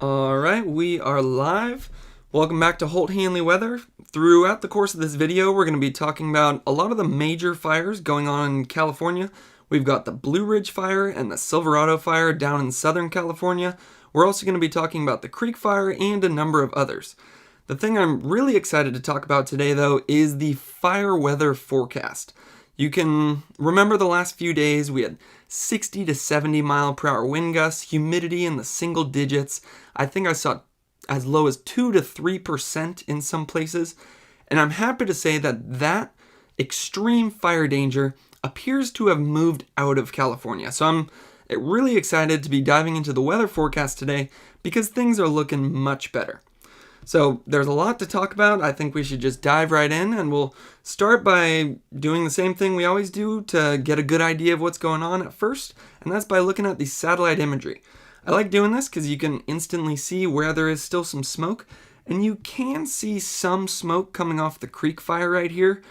Alright, we are live. Welcome back to Holt Hanley Weather. Throughout the course of this video, we're going to be talking about a lot of the major fires going on in California. We've got the Blue Ridge Fire and the Silverado Fire down in Southern California. We're also going to be talking about the Creek Fire and a number of others. The thing I'm really excited to talk about today, though, is the fire weather forecast. You can remember the last few days we had 60 to 70 mile per hour wind gusts, humidity in the single digits. I think I saw as low as 2 to 3% in some places. And I'm happy to say that extreme fire danger appears to have moved out of California. So I'm really excited to be diving into the weather forecast today because things are looking much better. So there's a lot to talk about. I think we should just dive right in, and we'll start by doing the same thing we always do to get a good idea of what's going on at first, and that's by looking at the satellite imagery. I like doing this because you can instantly see where there is still some smoke, and you can see some smoke coming off the Creek Fire right here,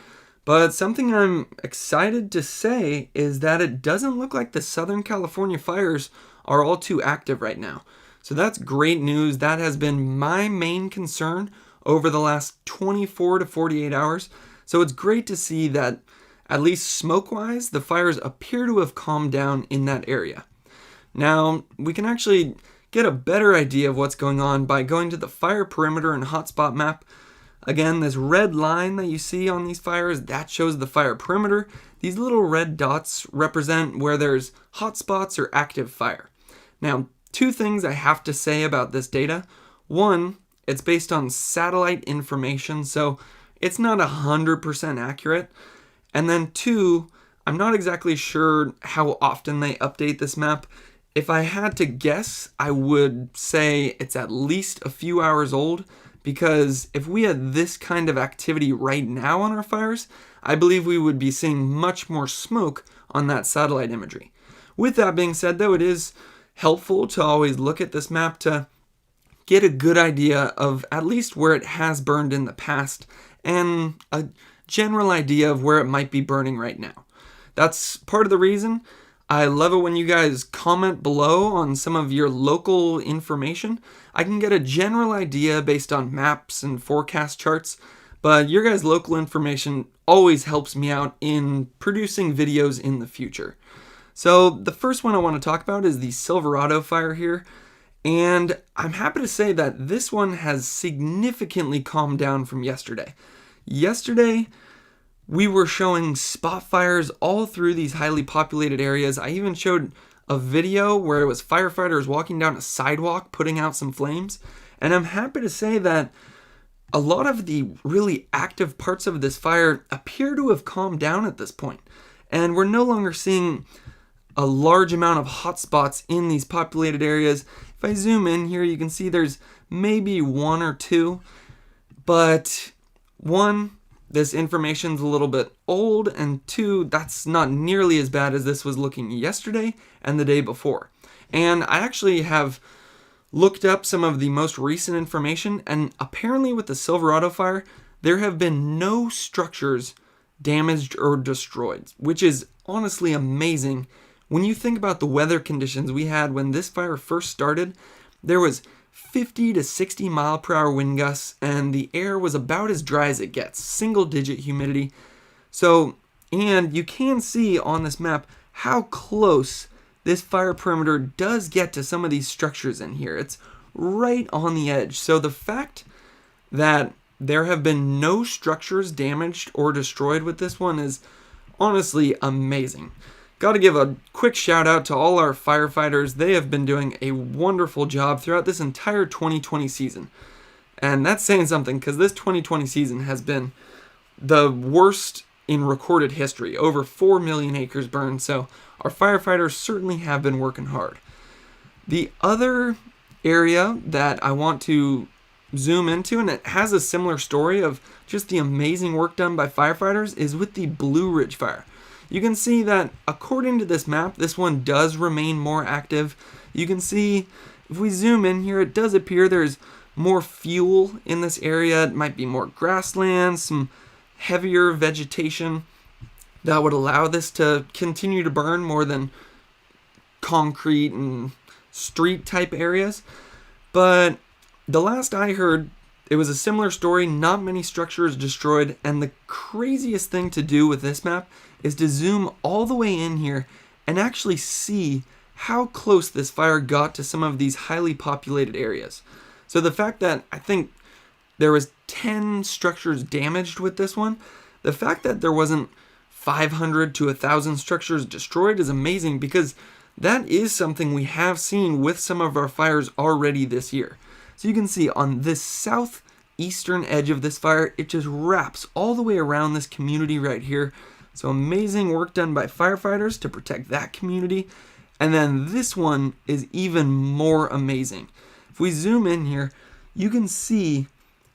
but something I'm excited to say is that it doesn't look like the Southern California fires are all too active right now. So that's great news. That has been my main concern over the last 24 to 48 hours. So it's great to see that, at least smoke-wise, the fires appear to have calmed down in that area. Now, we can actually get a better idea of what's going on by going to the fire perimeter and hotspot map. Again, this red line that you see on these fires, that shows the fire perimeter. These little red dots represent where there's hotspots or active fire. Now, two things I have to say about this data. One, it's based on satellite information, so it's not 100% accurate. And then two, I'm not exactly sure how often they update this map. If I had to guess, I would say it's at least a few hours old, because if we had this kind of activity right now on our fires, I believe we would be seeing much more smoke on that satellite imagery. With that being said, though, it is helpful to always look at this map to get a good idea of at least where it has burned in the past and a general idea of where it might be burning right now. That's part of the reason I love it when you guys comment below on some of your local information. I can get a general idea based on maps and forecast charts, but your guys' local information always helps me out in producing videos in the future. So the first one I want to talk about is the Silverado Fire here, and I'm happy to say that this one has significantly calmed down from yesterday. Yesterday, we were showing spot fires all through these highly populated areas. I even showed a video where it was firefighters walking down a sidewalk putting out some flames, and I'm happy to say that a lot of the really active parts of this fire appear to have calmed down at this point, and we're no longer seeing a large amount of hotspots in these populated areas. If I zoom in here, you can see there's maybe one or two, but one, this information's a little bit old, and two, that's not nearly as bad as this was looking yesterday and the day before. And I actually have looked up some of the most recent information, and apparently with the Silverado Fire, there have been no structures damaged or destroyed, which is honestly amazing. When you think about the weather conditions we had when this fire first started, there was 50 to 60 mile per hour wind gusts, and the air was about as dry as it gets, single digit humidity. So, and you can see on this map how close this fire perimeter does get to some of these structures in here. It's right on the edge. So the fact that there have been no structures damaged or destroyed with this one is honestly amazing. Got to give a quick shout out to all our firefighters. They have been doing a wonderful job throughout this entire 2020 season. And that's saying something, because this 2020 season has been the worst in recorded history. Over 4 million acres burned, so our firefighters certainly have been working hard. The other area that I want to zoom into, and it has a similar story of just the amazing work done by firefighters, is with the Blue Ridge Fire. You can see that according to this map, this one does remain more active. You can see, if we zoom in here, it does appear there's more fuel in this area. It might be more grassland, some heavier vegetation that would allow this to continue to burn more than concrete and street type areas. But the last I heard, it was a similar story, not many structures destroyed, and the craziest thing to do with this map is to zoom all the way in here and actually see how close this fire got to some of these highly populated areas. So the fact that I think there was 10 structures damaged with this one, the fact that there wasn't 500 to 1,000 structures destroyed is amazing, because that is something we have seen with some of our fires already this year. So you can see on this southeastern edge of this fire, it just wraps all the way around this community right here. So amazing work done by firefighters to protect that community. And then this one is even more amazing. If we zoom in here, you can see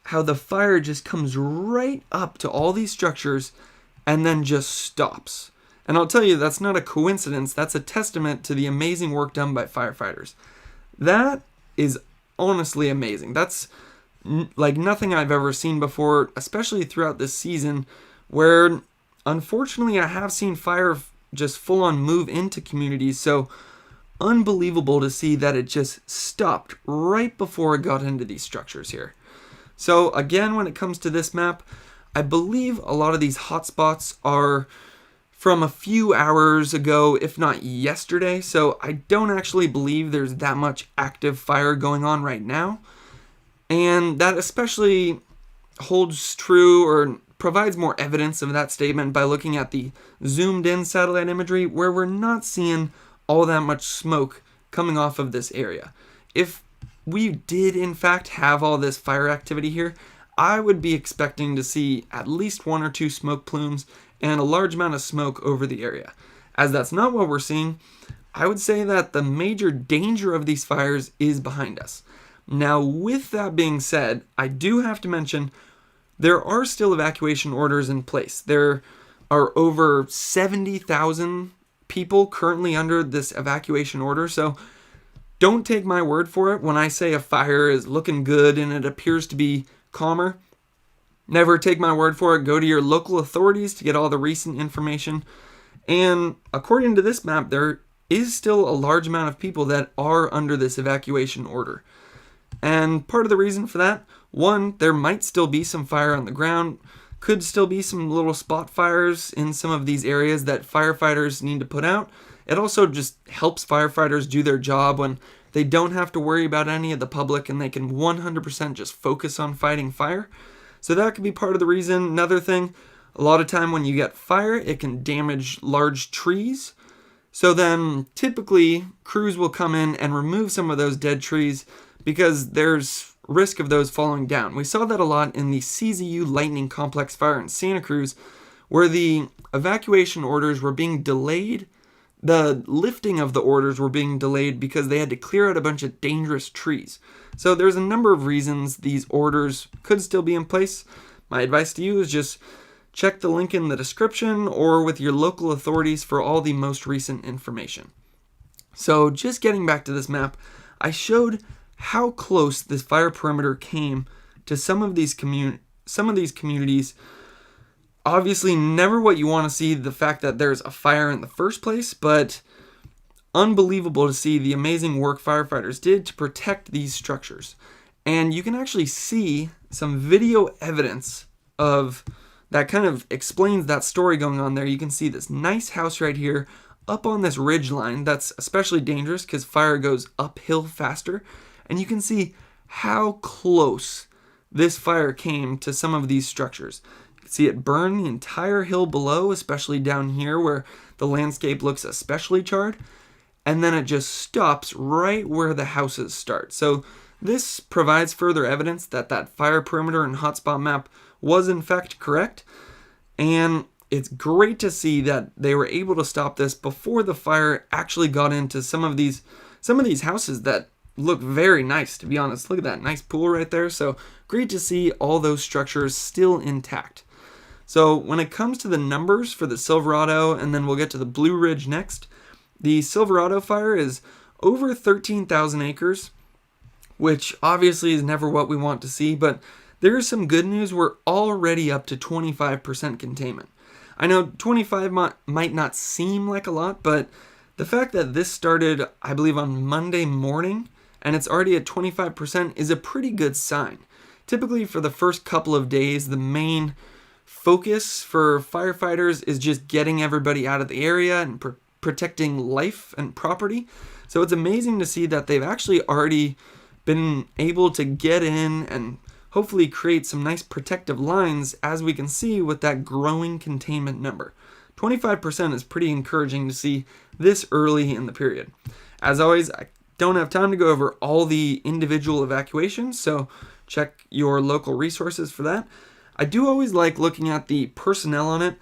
how the fire just comes right up to all these structures and then just stops. And I'll tell you, that's not a coincidence. That's a testament to the amazing work done by firefighters. That is honestly amazing. That's like nothing I've ever seen before, especially throughout this season, where unfortunately I have seen fire just full on move into communities. So unbelievable to see that it just stopped right before it got into these structures here. So again, when it comes to this map, I believe a lot of these hotspots are from a few hours ago, if not yesterday. So I don't actually believe there's that much active fire going on right now. And that especially holds true or provides more evidence of that statement by looking at the zoomed in satellite imagery, where we're not seeing all that much smoke coming off of this area. If we did in fact have all this fire activity here, I would be expecting to see at least 1 or 2 smoke plumes and a large amount of smoke over the area. As that's not what we're seeing, I would say that the major danger of these fires is behind us. Now, with that being said, I do have to mention there are still evacuation orders in place. There are over 70,000 people currently under this evacuation order, so don't take my word for it when I say a fire is looking good and it appears to be calmer. Never take my word for it. Go to your local authorities to get all the recent information. And according to this map, there is still a large amount of people that are under this evacuation order. And part of the reason for that, one, there might still be some fire on the ground, could still be some little spot fires in some of these areas that firefighters need to put out. It also just helps firefighters do their job when they don't have to worry about any of the public and they can 100% just focus on fighting fire. So that could be part of the reason. Another thing, a lot of time when you get fire, it can damage large trees. So then typically crews will come in and remove some of those dead trees because there's risk of those falling down. We saw that a lot in the CZU Lightning Complex fire in Santa Cruz, where the evacuation orders were being delayed. The lifting of the orders were being delayed because they had to clear out a bunch of dangerous trees. So there's a number of reasons these orders could still be in place. My advice to you is just check the link in the description or with your local authorities for all the most recent information. So just getting back to this map, I showed how close this fire perimeter came to some of these communities. Obviously, never what you want to see, the fact that there's a fire in the first place, but unbelievable to see the amazing work firefighters did to protect these structures. And you can actually see some video evidence of that kind of explains that story going on there. You can see this nice house right here up on this ridge line. That's especially dangerous because fire goes uphill faster. And you can see how close this fire came to some of these structures. You can see it burn the entire hill below, especially down here where the landscape looks especially charred. And then it just stops right where the houses start. So this provides further evidence that that fire perimeter and hotspot map was in fact correct. And it's great to see that they were able to stop this before the fire actually got into some of these houses that look very nice, to be honest. Look at that nice pool right there. So great to see all those structures still intact. So when it comes to the numbers for the Silverado, and then we'll get to the Blue Ridge next, the Silverado Fire is over 13,000 acres, which obviously is never what we want to see, but there is some good news. We're already up to 25% containment. I know 25 might not seem like a lot, but the fact that this started, I believe, on Monday morning, and it's already at 25% is a pretty good sign. Typically for the first couple of days, the main focus for firefighters is just getting everybody out of the area and protecting life and property. So it's amazing to see that they've actually already been able to get in and hopefully create some nice protective lines, as we can see with that growing containment number. 25% is pretty encouraging to see this early in the period. As always, I don't have time to go over all the individual evacuations, so check your local resources for that. I do always like looking at the personnel on it.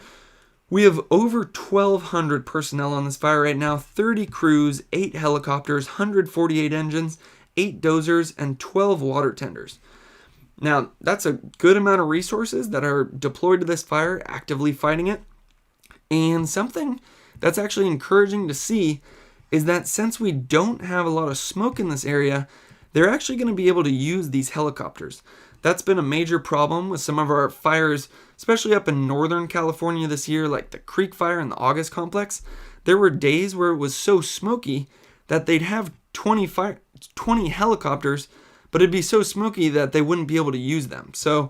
We have over 1,200 personnel on this fire right now, 30 crews, 8 helicopters, 148 engines, 8 dozers, and 12 water tenders. Now, that's a good amount of resources that are deployed to this fire, actively fighting it. And something that's actually encouraging to see is that since we don't have a lot of smoke in this area, they're actually going to be able to use these helicopters. That's been a major problem with some of our fires, especially up in Northern California this year, like the Creek Fire and the August Complex. There were days where it was so smoky that they'd have 20 helicopters, but it'd be so smoky that they wouldn't be able to use them. So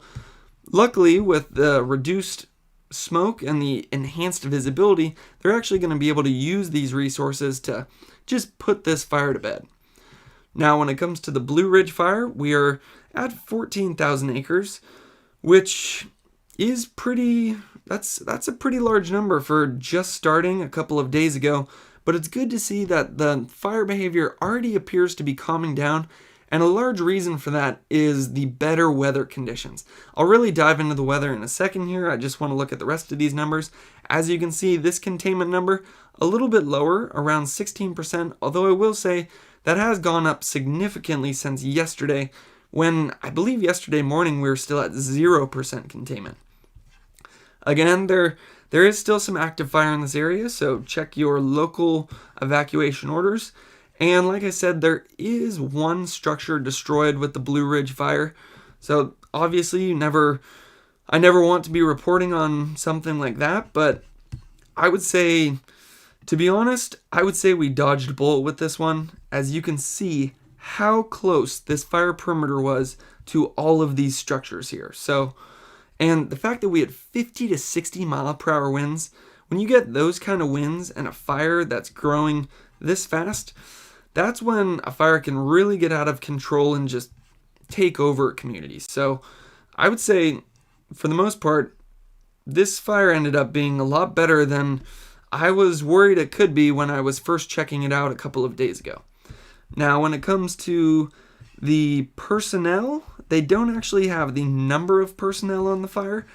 luckily, with the reduced smoke and the enhanced visibility, they're actually going to be able to use these resources to just put this fire to bed. Now, when it comes to the Blue Ridge Fire, we are at 14,000 acres, which is that's a pretty large number for just starting a couple of days ago, but it's good to see that the fire behavior already appears to be calming down, and a large reason for that is the better weather conditions. I'll really dive into the weather in a second here. I just want to look at the rest of these numbers. As you can see, this containment number, a little bit lower, around 16%, although I will say that has gone up significantly since yesterday, when I believe yesterday morning we were still at 0% containment. Again, there is still some active fire in this area, so check your local evacuation orders. And like I said, there is one structure destroyed with the Blue Ridge Fire. So obviously I never want to be reporting on something like that, but I would say, to be honest, I would say we dodged a bullet with this one, as you can see how close this fire perimeter was to all of these structures here. So, and the fact that we had 50 to 60 mile per hour winds, when you get those kind of winds and a fire that's growing this fast, that's when a fire can really get out of control and just take over communities. So I would say, for the most part, this fire ended up being a lot better than I was worried it could be when I was first checking it out a couple of days ago. Now, when it comes to the personnel, they don't actually have the number of personnel on the fire,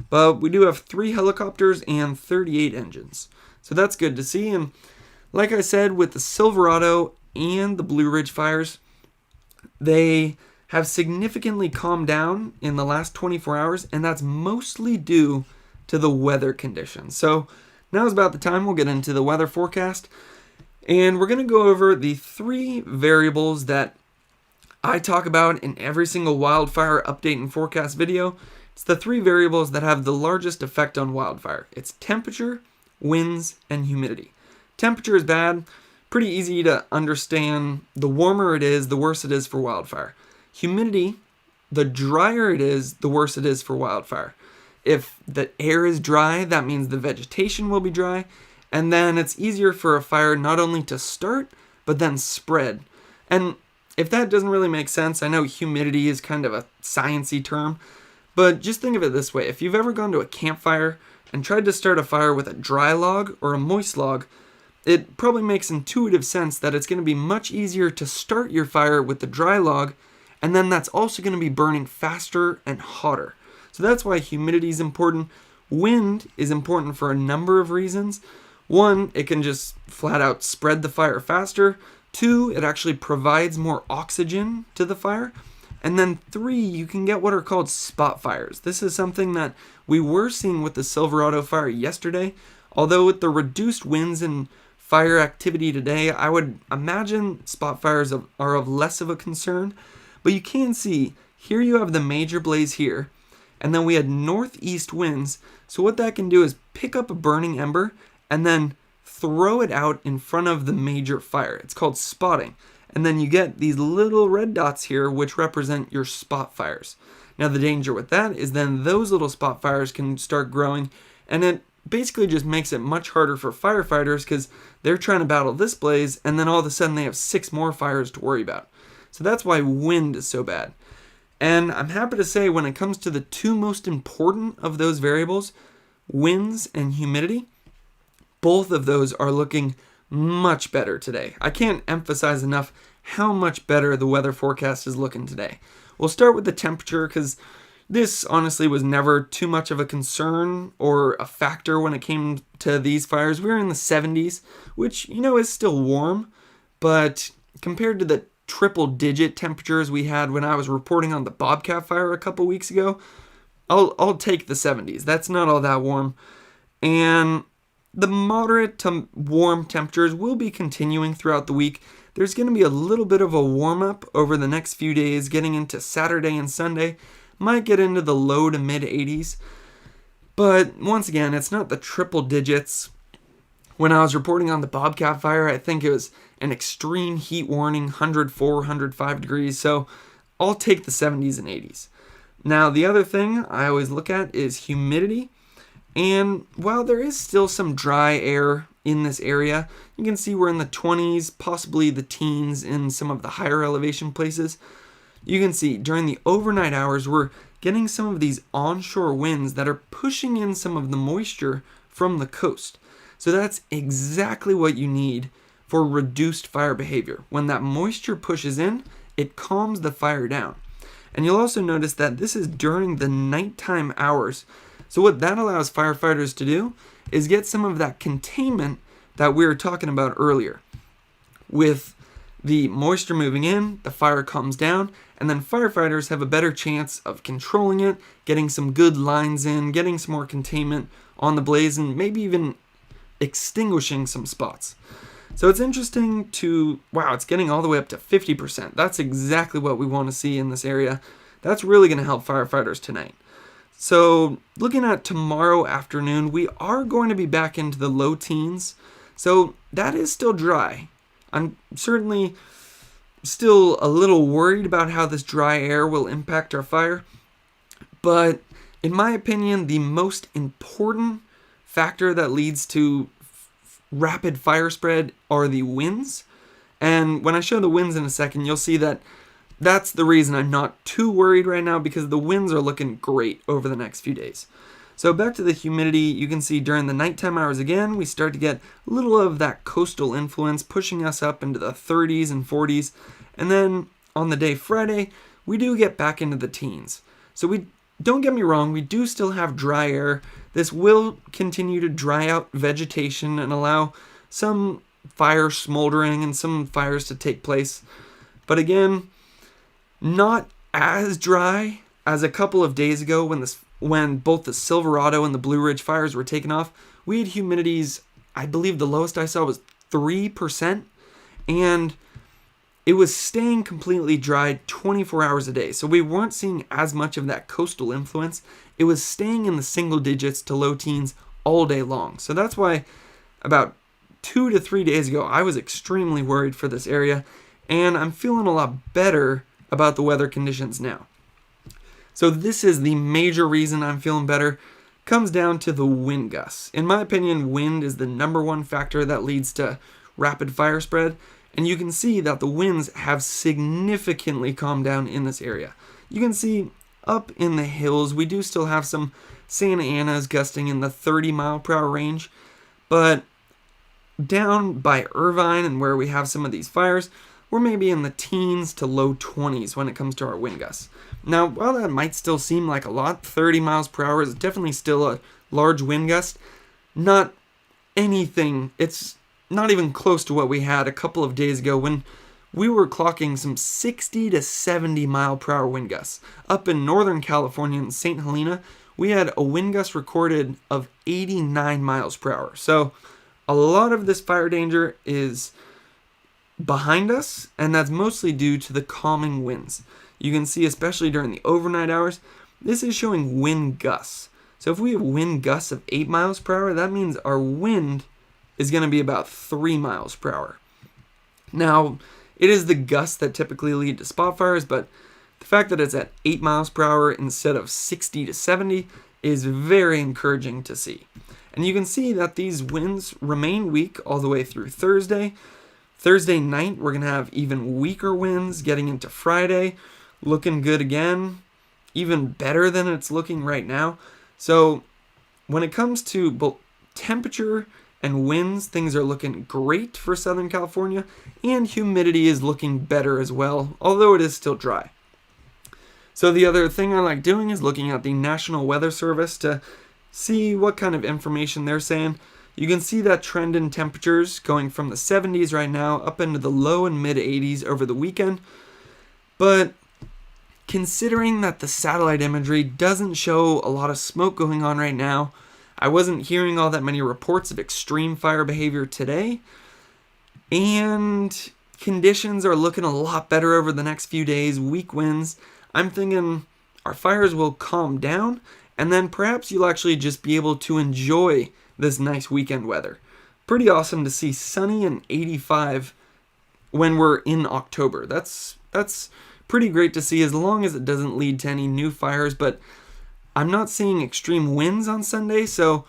but we do have 3 helicopters and 38 engines. So that's good to see. And like I said, with the Silverado and the Blue Ridge fires, they have significantly calmed down in the last 24 hours, and that's mostly due to the weather conditions. So now is about the time we'll get into the weather forecast, and we're going to go over the 3 variables that I talk about in every single wildfire update and forecast video. It's the 3 variables that have the largest effect on wildfire. It's temperature, winds, and humidity. Temperature is bad. Pretty easy to understand. The warmer it is, the worse it is for wildfire. Humidity, the drier it is, the worse it is for wildfire. If the air is dry, that means the vegetation will be dry, and then it's easier for a fire not only to start, but then spread. And if that doesn't really make sense, I know humidity is kind of a sciencey term, but just think of it this way. If you've ever gone to a campfire and tried to start a fire with a dry log or a moist log, it probably makes intuitive sense that it's going to be much easier to start your fire with the dry log, and then that's also going to be burning faster and hotter. So that's why humidity is important. Wind is important for a number of reasons. 1, it can just flat out spread the fire faster. 2, it actually provides more oxygen to the fire. And then 3, you can get what are called spot fires. This is something that we were seeing with the Silverado Fire yesterday, although with the reduced winds and fire activity today, I would imagine spot fires are of less of a concern. But you can see, here you have the major blaze here, and then we had northeast winds. So what that can do is pick up a burning ember and then throw it out in front of the major fire. It's called spotting. and then you get these little red dots here which represent your spot fires. Now the danger with that is then those little spot fires can start growing, and it basically just makes it much harder for firefighters because they're trying to battle this blaze and then all of a sudden they have 6 more fires to worry about. So that's why wind is so bad. And I'm happy to say when it comes to the 2 most important of those variables, winds and humidity, both of those are looking much better today. I can't emphasize enough how much better the weather forecast is looking today. We'll start with the temperature because this honestly was never too much of a concern or a factor when it came to these fires. We were in the 70s, which, is still warm, but compared to the triple-digit temperatures we had when I was reporting on the Bobcat Fire a couple weeks ago, I'll take the 70s. That's not all that warm. And the moderate to warm temperatures will be continuing throughout the week. There's going to be a little bit of a warm-up over the next few days, getting into Saturday and Sunday. Might get into the low to mid 80s. But once again, it's not the triple digits. When I was reporting on the Bobcat Fire, I think it was an extreme heat warning, 104, 105 degrees. So I'll take the 70s and 80s. Now, the other thing I always look at is humidity. And while there is still some dry air in this area, you can see we're in the 20s, possibly the teens in some of the higher elevation places. You can see during the overnight hours, we're getting some of these onshore winds that are pushing in some of the moisture from the coast. So that's exactly what you need for reduced fire behavior. When that moisture pushes in, it calms the fire down. And you'll also notice that this is during the nighttime hours. So what that allows firefighters to do is get some of that containment that we were talking about earlier. With the moisture moving in, the fire calms down, and then firefighters have a better chance of controlling it, getting some good lines in, getting some more containment on the blaze, and maybe even extinguishing some spots. So it's interesting it's getting all the way up to 50%. That's exactly what we want to see in this area. That's really going to help firefighters tonight. So looking at tomorrow afternoon, we are going to be back into the low teens. So that is still dry. I'm certainly still a little worried about how this dry air will impact our fire. But in my opinion, the most important factor that leads to rapid fire spread are the winds. And when I show the winds in a second, you'll see that that's the reason I'm not too worried right now, because the winds are looking great over the next few days. So back to the humidity, you can see during the nighttime hours again, we start to get a little of that coastal influence pushing us up into the 30s and 40s. And then on the day Friday, we do get back into the teens. So don't get me wrong, we do still have dry air. This will continue to dry out vegetation and allow some fire smoldering and some fires to take place. But again, not as dry as a couple of days ago when both the Silverado and the Blue Ridge fires were taken off. We had humidities, I believe the lowest I saw was 3%, and it was staying completely dry 24 hours a day. So we weren't seeing as much of that coastal influence. It was staying in the single digits to low teens all day long. So that's why about 2 to 3 days ago, I was extremely worried for this area, and I'm feeling a lot better about the weather conditions now. So this is the major reason I'm feeling better. Comes down to the wind gusts. In my opinion, wind is the number one factor that leads to rapid fire spread. And you can see that the winds have significantly calmed down in this area. You can see up in the hills, we do still have some Santa Anas gusting in the 30 mile per hour range. But down by Irvine and where we have some of these fires, we're maybe in the teens to low 20s when it comes to our wind gusts. Now, while that might still seem like a lot, 30 miles per hour is definitely still a large wind gust. Not anything, it's not even close to what we had a couple of days ago when we were clocking some 60 to 70 mile per hour wind gusts. Up in Northern California in St. Helena, we had a wind gust recorded of 89 miles per hour. So a lot of this fire danger is behind us, and that's mostly due to the calming winds. You can see, especially during the overnight hours, this is showing wind gusts. So if we have wind gusts of 8 miles per hour, that means our wind is going to be about 3 miles per hour. Now, It is the gusts that typically lead to spot fires, but the fact that it's at 8 miles per hour instead of 60 to 70 is very encouraging to see. And you can see that these winds remain weak all the way through Thursday. Thursday night, we're going to have even weaker winds getting into Friday. Looking good again, even better than it's looking right now. So when it comes to both temperature and winds, things are looking great for Southern California, and humidity is looking better as well, although it is still dry. So the other thing I like doing is looking at the National Weather Service to see what kind of information they're saying. You can see that trend in temperatures going from the 70s right now up into the low and mid 80s over the weekend. But considering that the satellite imagery doesn't show a lot of smoke going on right now, I wasn't hearing all that many reports of extreme fire behavior today, and conditions are looking a lot better over the next few days, weak winds. I'm thinking our fires will calm down, and then perhaps you'll actually just be able to enjoy this nice weekend weather. Pretty awesome to see sunny and 85 when we're in October. That's pretty great to see, as long as it doesn't lead to any new fires, but I'm not seeing extreme winds on Sunday, so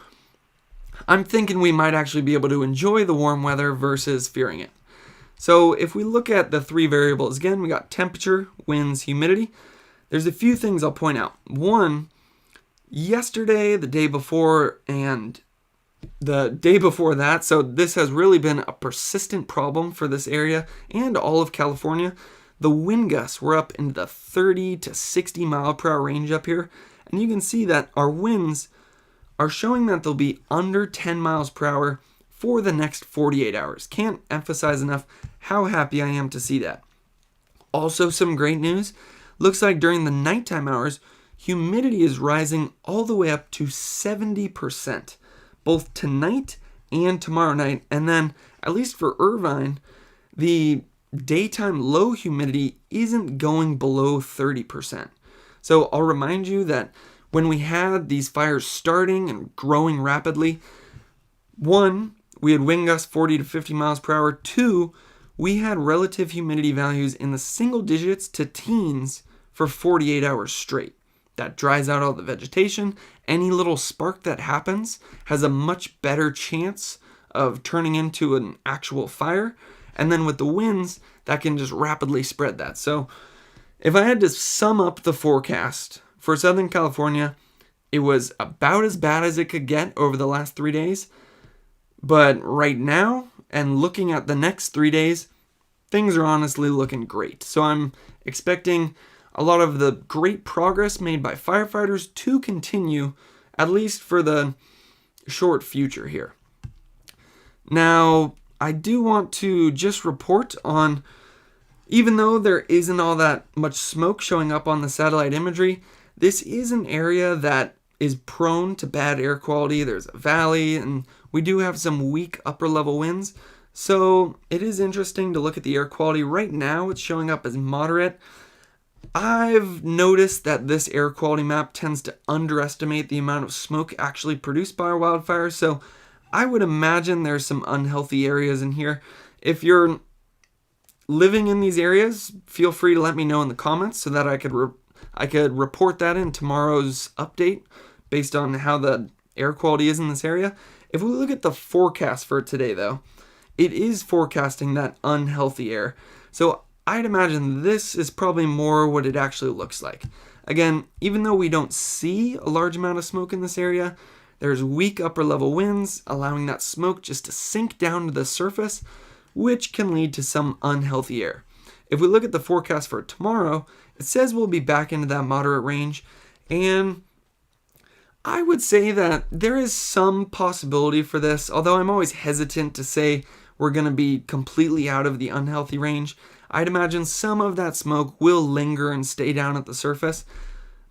I'm thinking we might actually be able to enjoy the warm weather versus fearing it. So if we look at the three variables, again, we got temperature, winds, humidity. There's a few things I'll point out. One, yesterday, the day before, and the day before that, so this has really been a persistent problem for this area and all of California. The wind gusts were up into the 30 to 60 mile per hour range up here, and you can see that our winds are showing that they'll be under 10 miles per hour for the next 48 hours. Can't emphasize enough how happy I am to see that. Also, some great news. Looks like during the nighttime hours, humidity is rising all the way up to 70%, both tonight and tomorrow night. And then, at least for Irvine, the daytime low humidity isn't going below 30%. So I'll remind you that when we had these fires starting and growing rapidly, one, we had wind gusts 40 to 50 miles per hour. Two, we had relative humidity values in the single digits to teens for 48 hours straight. That dries out all the vegetation. Any little spark that happens has a much better chance of turning into an actual fire. And then with the winds, that can just rapidly spread that. So if I had to sum up the forecast for Southern California, it was about as bad as it could get over the last 3 days. But right now, and looking at the next 3 days, things are honestly looking great. So I'm expecting a lot of the great progress made by firefighters to continue, at least for the short future here. Now, I do want to just report on, even though there isn't all that much smoke showing up on the satellite imagery, this is an area that is prone to bad air quality. There's a valley, and we do have some weak upper level winds. So it is interesting to look at the air quality. Right now, it's showing up as moderate. I've noticed that this air quality map tends to underestimate the amount of smoke actually produced by wildfires, so I would imagine there's some unhealthy areas in here. If you're living in these areas, feel free to let me know in the comments so that I could report that in tomorrow's update based on how the air quality is in this area. If we look at the forecast for today, though, it is forecasting that unhealthy air. So I'd imagine this is probably more what it actually looks like. Again, even though we don't see a large amount of smoke in this area, there's weak upper level winds, allowing that smoke just to sink down to the surface, which can lead to some unhealthy air. If we look at the forecast for tomorrow, it says we'll be back into that moderate range, and I would say that there is some possibility for this, although I'm always hesitant to say we're going to be completely out of the unhealthy range. I'd imagine some of that smoke will linger and stay down at the surface.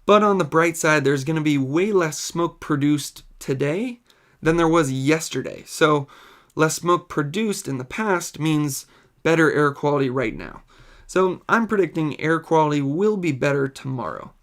But on the bright side, there's going to be way less smoke produced today than there was yesterday. So less smoke produced in the past means better air quality right now. So I'm predicting air quality will be better tomorrow.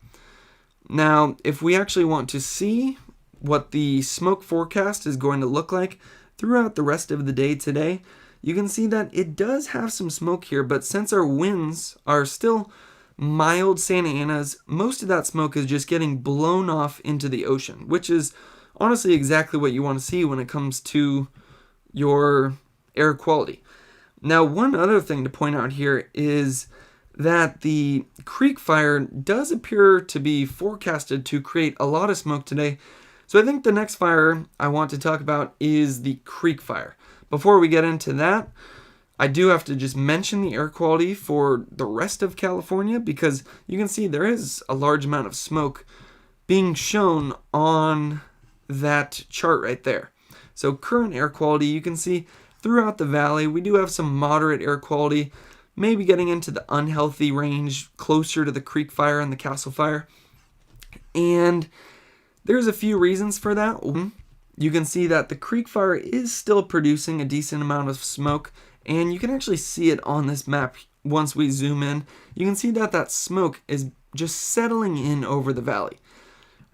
Now, if we actually want to see what the smoke forecast is going to look like throughout the rest of the day today, you can see that it does have some smoke here, but since our winds are still mild Santa Anas, most of that smoke is just getting blown off into the ocean, which is honestly exactly what you want to see when it comes to your air quality. Now, one other thing to point out here is that the creek fire does appear to be forecasted to create a lot of smoke today. So I think the next fire I want to talk about is the creek fire. Before we get into that, I do have to just mention the air quality for the rest of California, because you can see there is a large amount of smoke being shown on that chart right there. So current air quality, you can see throughout the valley, we do have some moderate air quality, maybe getting into the unhealthy range closer to the creek fire and the castle fire. And there's a few reasons for that. You can see that the creek fire is still producing a decent amount of smoke, and you can actually see it on this map once we zoom in. You can see that that smoke is just settling in over the valley.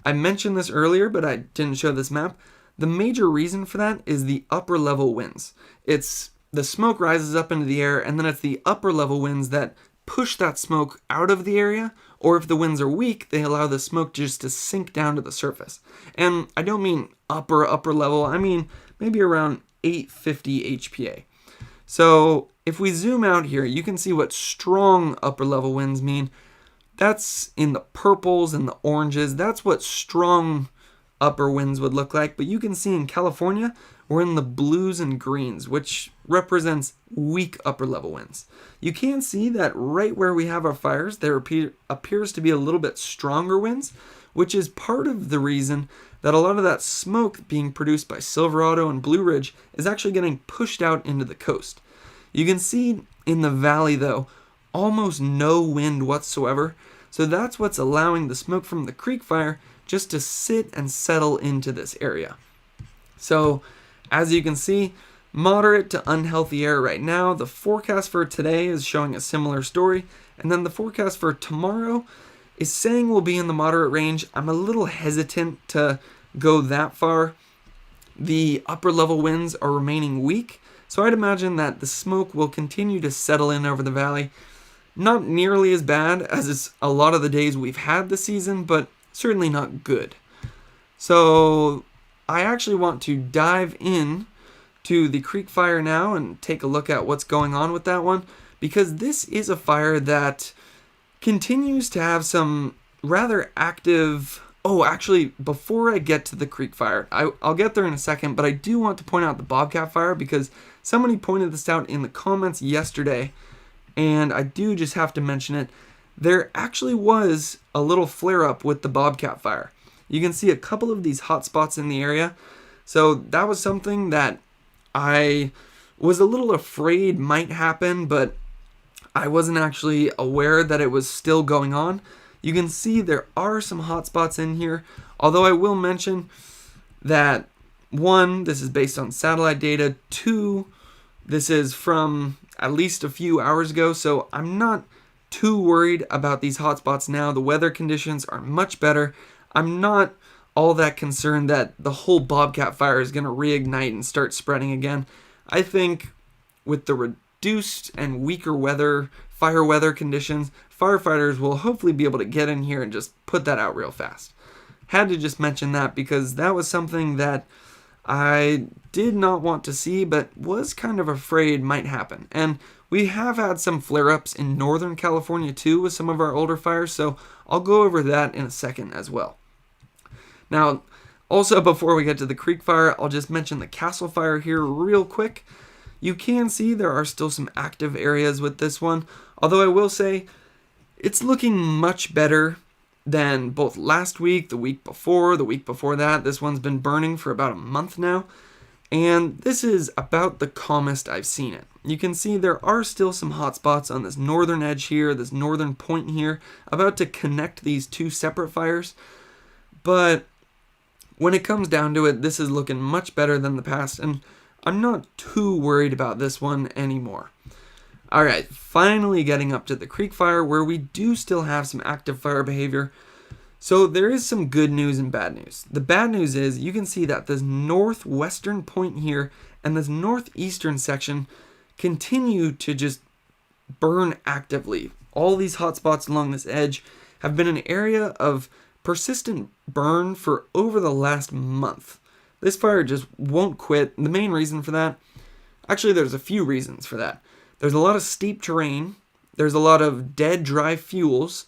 I mentioned this earlier, but I didn't show this map. The major reason for that is the upper level winds. It's the smoke rises up into the air, and then it's the upper level winds that push that smoke out of the area, or if the winds are weak, they allow the smoke just to sink down to the surface. And I don't mean upper level, I mean maybe around 850 HPA. So if we zoom out here, you can see what strong upper level winds mean. That's in the purples and the oranges. That's what strong upper winds would look like. But you can see in California, we're in the blues and greens, which represents weak upper level winds. You can see that right where we have our fires, there appears to be a little bit stronger winds, which is part of the reason that a lot of that smoke being produced by Silverado and Blue Ridge is actually getting pushed out into the coast. You can see in the valley, though, almost no wind whatsoever. So that's what's allowing the smoke from the creek fire just to sit and settle into this area. So as you can see, moderate to unhealthy air right now. The forecast for today is showing a similar story. And then the forecast for tomorrow is saying we'll be in the moderate range. I'm a little hesitant to go that far. The upper level winds are remaining weak, so I'd imagine that the smoke will continue to settle in over the valley. Not nearly as bad as it's a lot of the days we've had this season, but certainly not good. So I actually want to dive in to the creek fire now and take a look at what's going on with that one, because this is a fire that continues to have some rather active... Oh, actually, before I get to the creek fire, I'll get there in a second, but I do want to point out the Bobcat fire, because somebody pointed this out in the comments yesterday, and I do just have to mention it. There actually was a little flare-up with the Bobcat fire. You can see a couple of these hot spots in the area, so that was something that I was a little afraid might happen, but I wasn't actually aware that it was still going on. You can see there are some hot spots in here, although I will mention that 1, this is based on satellite data, 2, this is from at least a few hours ago, so I'm not too worried about these hot spots now. The weather conditions are much better. I'm not all that concerned that the whole Bobcat fire is going to reignite and start spreading again. I think with the reduced and weaker fire weather conditions, firefighters will hopefully be able to get in here and just put that out real fast. Had to just mention that because that was something that I did not want to see, but was kind of afraid might happen. And we have had some flare-ups in Northern California too with some of our older fires, so I'll go over that in a second as well. Now, also before we get to the creek fire, I'll just mention the castle fire here real quick. You can see there are still some active areas with this one, although I will say it's looking much better than both last week, the week before that. This one's been burning for about a month now, and this is about the calmest I've seen it. You can see there are still some hot spots on this northern edge here, this northern point here, about to connect these two separate fires, but when it comes down to it, this is looking much better than the past, and I'm not too worried about this one anymore. Alright, finally getting up to the creek fire, where we do still have some active fire behavior. So there is some good news and bad news. The bad news is you can see that this northwestern point here and this northeastern section continue to just burn actively. All these hotspots along this edge have been an area of persistent burn for over the last month. This fire just won't quit. The main reason for that, actually there's a few reasons for that. There's a lot of steep terrain, there's a lot of dead dry fuels,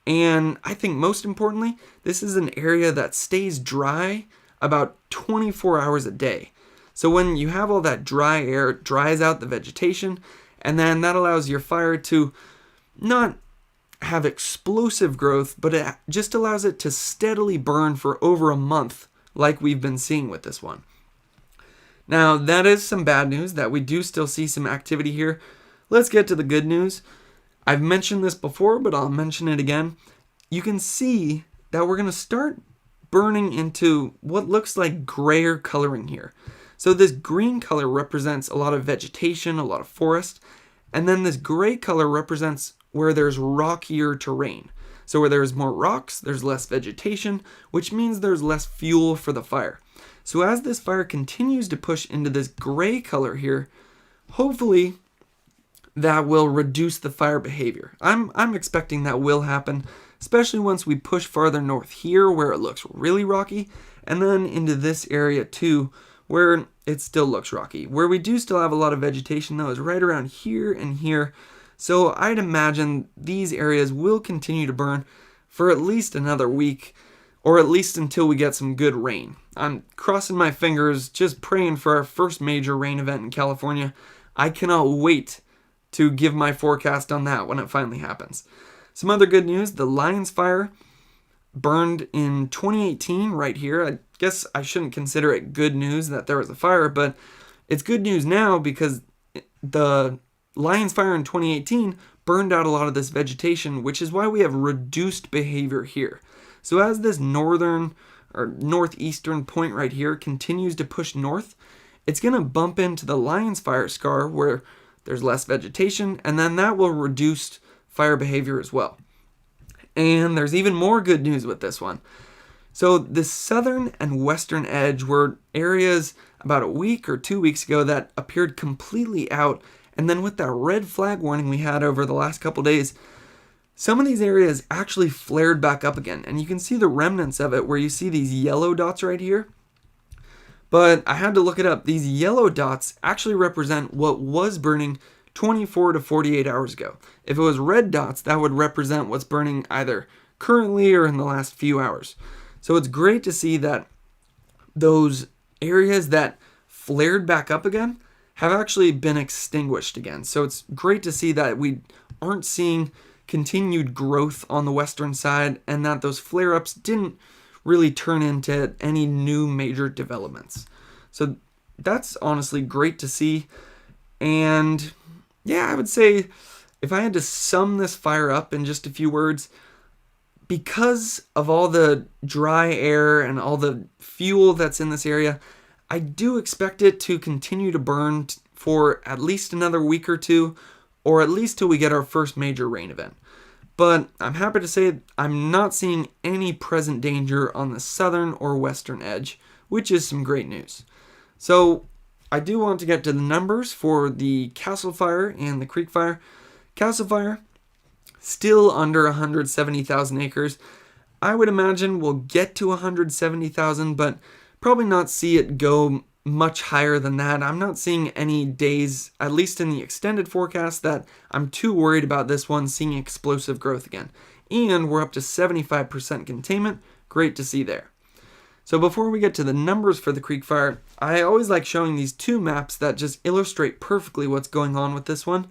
and I think most importantly, this is an area that stays dry about 24 hours a day. So when you have all that dry air, it dries out the vegetation, and then that allows your fire to not have explosive growth, but it just allows it to steadily burn for over a month, like we've been seeing with this one. Now, that is some bad news, that we do still see some activity here. Let's get to the good news. I've mentioned this before, but I'll mention it again. You can see that we're going to start burning into what looks like grayer coloring here. So this green color represents a lot of vegetation, a lot of forest, and then this gray color represents where there's rockier terrain. So where there's more rocks, there's less vegetation, which means there's less fuel for the fire. So as this fire continues to push into this gray color here, hopefully that will reduce the fire behavior. I'm expecting that will happen, especially once we push farther north here where it looks really rocky, and then into this area too where it still looks rocky. Where we do still have a lot of vegetation though is right around here and here. So I'd imagine these areas will continue to burn for at least another week, or at least until we get some good rain. I'm crossing my fingers, just praying for our first major rain event in California. I cannot wait to give my forecast on that when it finally happens. Some other good news, the Lions Fire burned in 2018 right here. I guess I shouldn't consider it good news that there was a fire, but it's good news now because the Lions Fire in 2018 burned out a lot of this vegetation, which is why we have reduced behavior here. So as this northern or northeastern point right here continues to push north, it's going to bump into the Lions Fire scar where there's less vegetation, and then that will reduce fire behavior as well. And there's even more good news with this one. So the southern and western edge were areas about a week or 2 weeks ago that appeared completely out, and then with that red flag warning we had over the last couple days, some of these areas actually flared back up again, and you can see the remnants of it where you see these yellow dots right here. But I had to look it up. These yellow dots actually represent what was burning 24 to 48 hours ago. If it was red dots, that would represent what's burning either currently or in the last few hours. So it's great to see that those areas that flared back up again have actually been extinguished again. So it's great to see that we aren't seeing continued growth on the western side and that those flare-ups didn't really turn into any new major developments. So that's honestly great to see. And yeah, I would say if I had to sum this fire up in just a few words, because of all the dry air and all the fuel that's in this area, I do expect it to continue to burn for at least another week or two, or at least till we get our first major rain event. But I'm happy to say I'm not seeing any present danger on the southern or western edge, which is some great news. So I do want to get to the numbers for the Castle Fire and the Creek Fire. Castle Fire, still under 170,000 acres. I would imagine we'll get to 170,000, but probably not see it go much higher than that. I'm not seeing any days, at least in the extended forecast, that I'm too worried about this one seeing explosive growth again. And we're up to 75% containment. Great to see there. So before we get to the numbers for the Creek Fire, I always like showing these two maps that just illustrate perfectly what's going on with this one.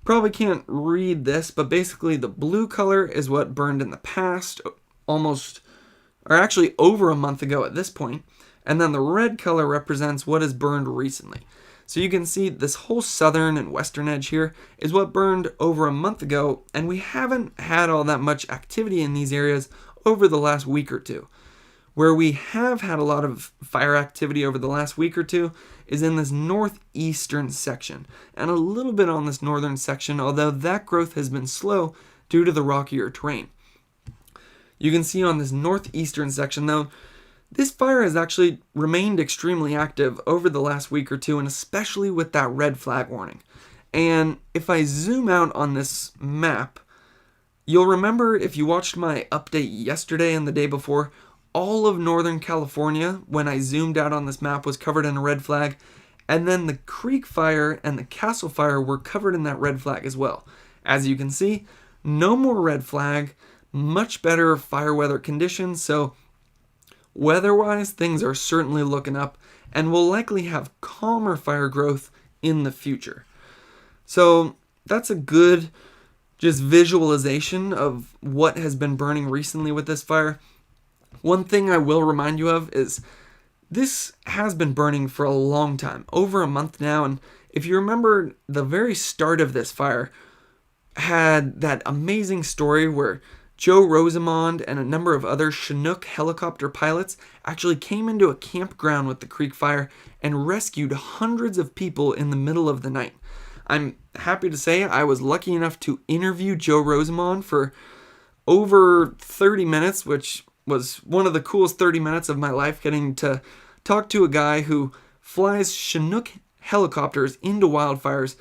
Probably can't read this, but basically the blue color is what burned in the past, almost, or actually over a month ago at this point. And then the red color represents what has burned recently. So you can see this whole southern and western edge here is what burned over a month ago, and we haven't had all that much activity in these areas over the last week or two. Where we have had a lot of fire activity over the last week or two is in this northeastern section, and a little bit on this northern section, although that growth has been slow due to the rockier terrain. You can see on this northeastern section though, This fire has actually remained extremely active over the last week or two, and especially with that red flag warning. And if I zoom out on this map, you'll remember if you watched my update yesterday and the day before, all of Northern California, when I zoomed out on this map, was covered in a red flag. And then the Creek Fire and the Castle Fire were covered in that red flag as well. As you can see, no more red flag, much better fire weather conditions. So weather-wise, things are certainly looking up, and we'll likely have calmer fire growth in the future. So that's a good just visualization of what has been burning recently with this fire. One thing I will remind you of is this has been burning for a long time, over a month now, and if you remember, the very start of this fire had that amazing story where Joe Rosamond and a number of other Chinook helicopter pilots actually came into a campground with the Creek Fire and rescued hundreds of people in the middle of the night. I'm happy to say I was lucky enough to interview Joe Rosamond for over 30 minutes, which was one of the coolest 30 minutes of my life, getting to talk to a guy who flies Chinook helicopters into wildfires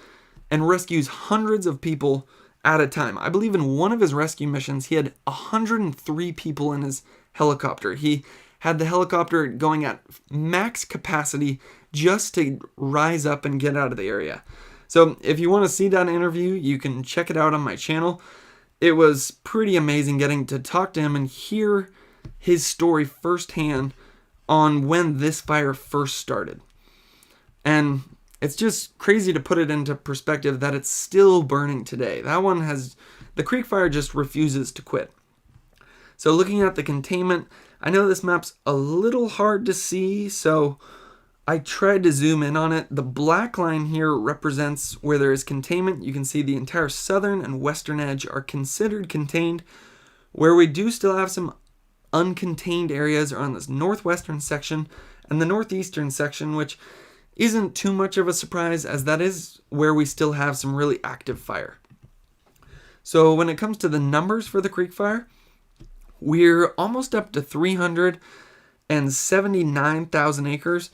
and rescues hundreds of people at a time. I believe in one of his rescue missions, he had 103 people in his helicopter. He had the helicopter going at max capacity just to rise up and get out of the area. So if you want to see that interview, you can check it out on my channel. It was pretty amazing getting to talk to him and hear his story firsthand on when this fire first started. And it's just crazy to put it into perspective that it's still burning today. The Creek Fire just refuses to quit. So looking at the containment, I know this map's a little hard to see, so I tried to zoom in on it. The black line here represents where there is containment. You can see the entire southern and western edge are considered contained. Where we do still have some uncontained areas are on this northwestern section and the northeastern section, which isn't too much of a surprise, as that is where we still have some really active fire. So when it comes to the numbers for the Creek Fire, we're almost up to 379,000 acres,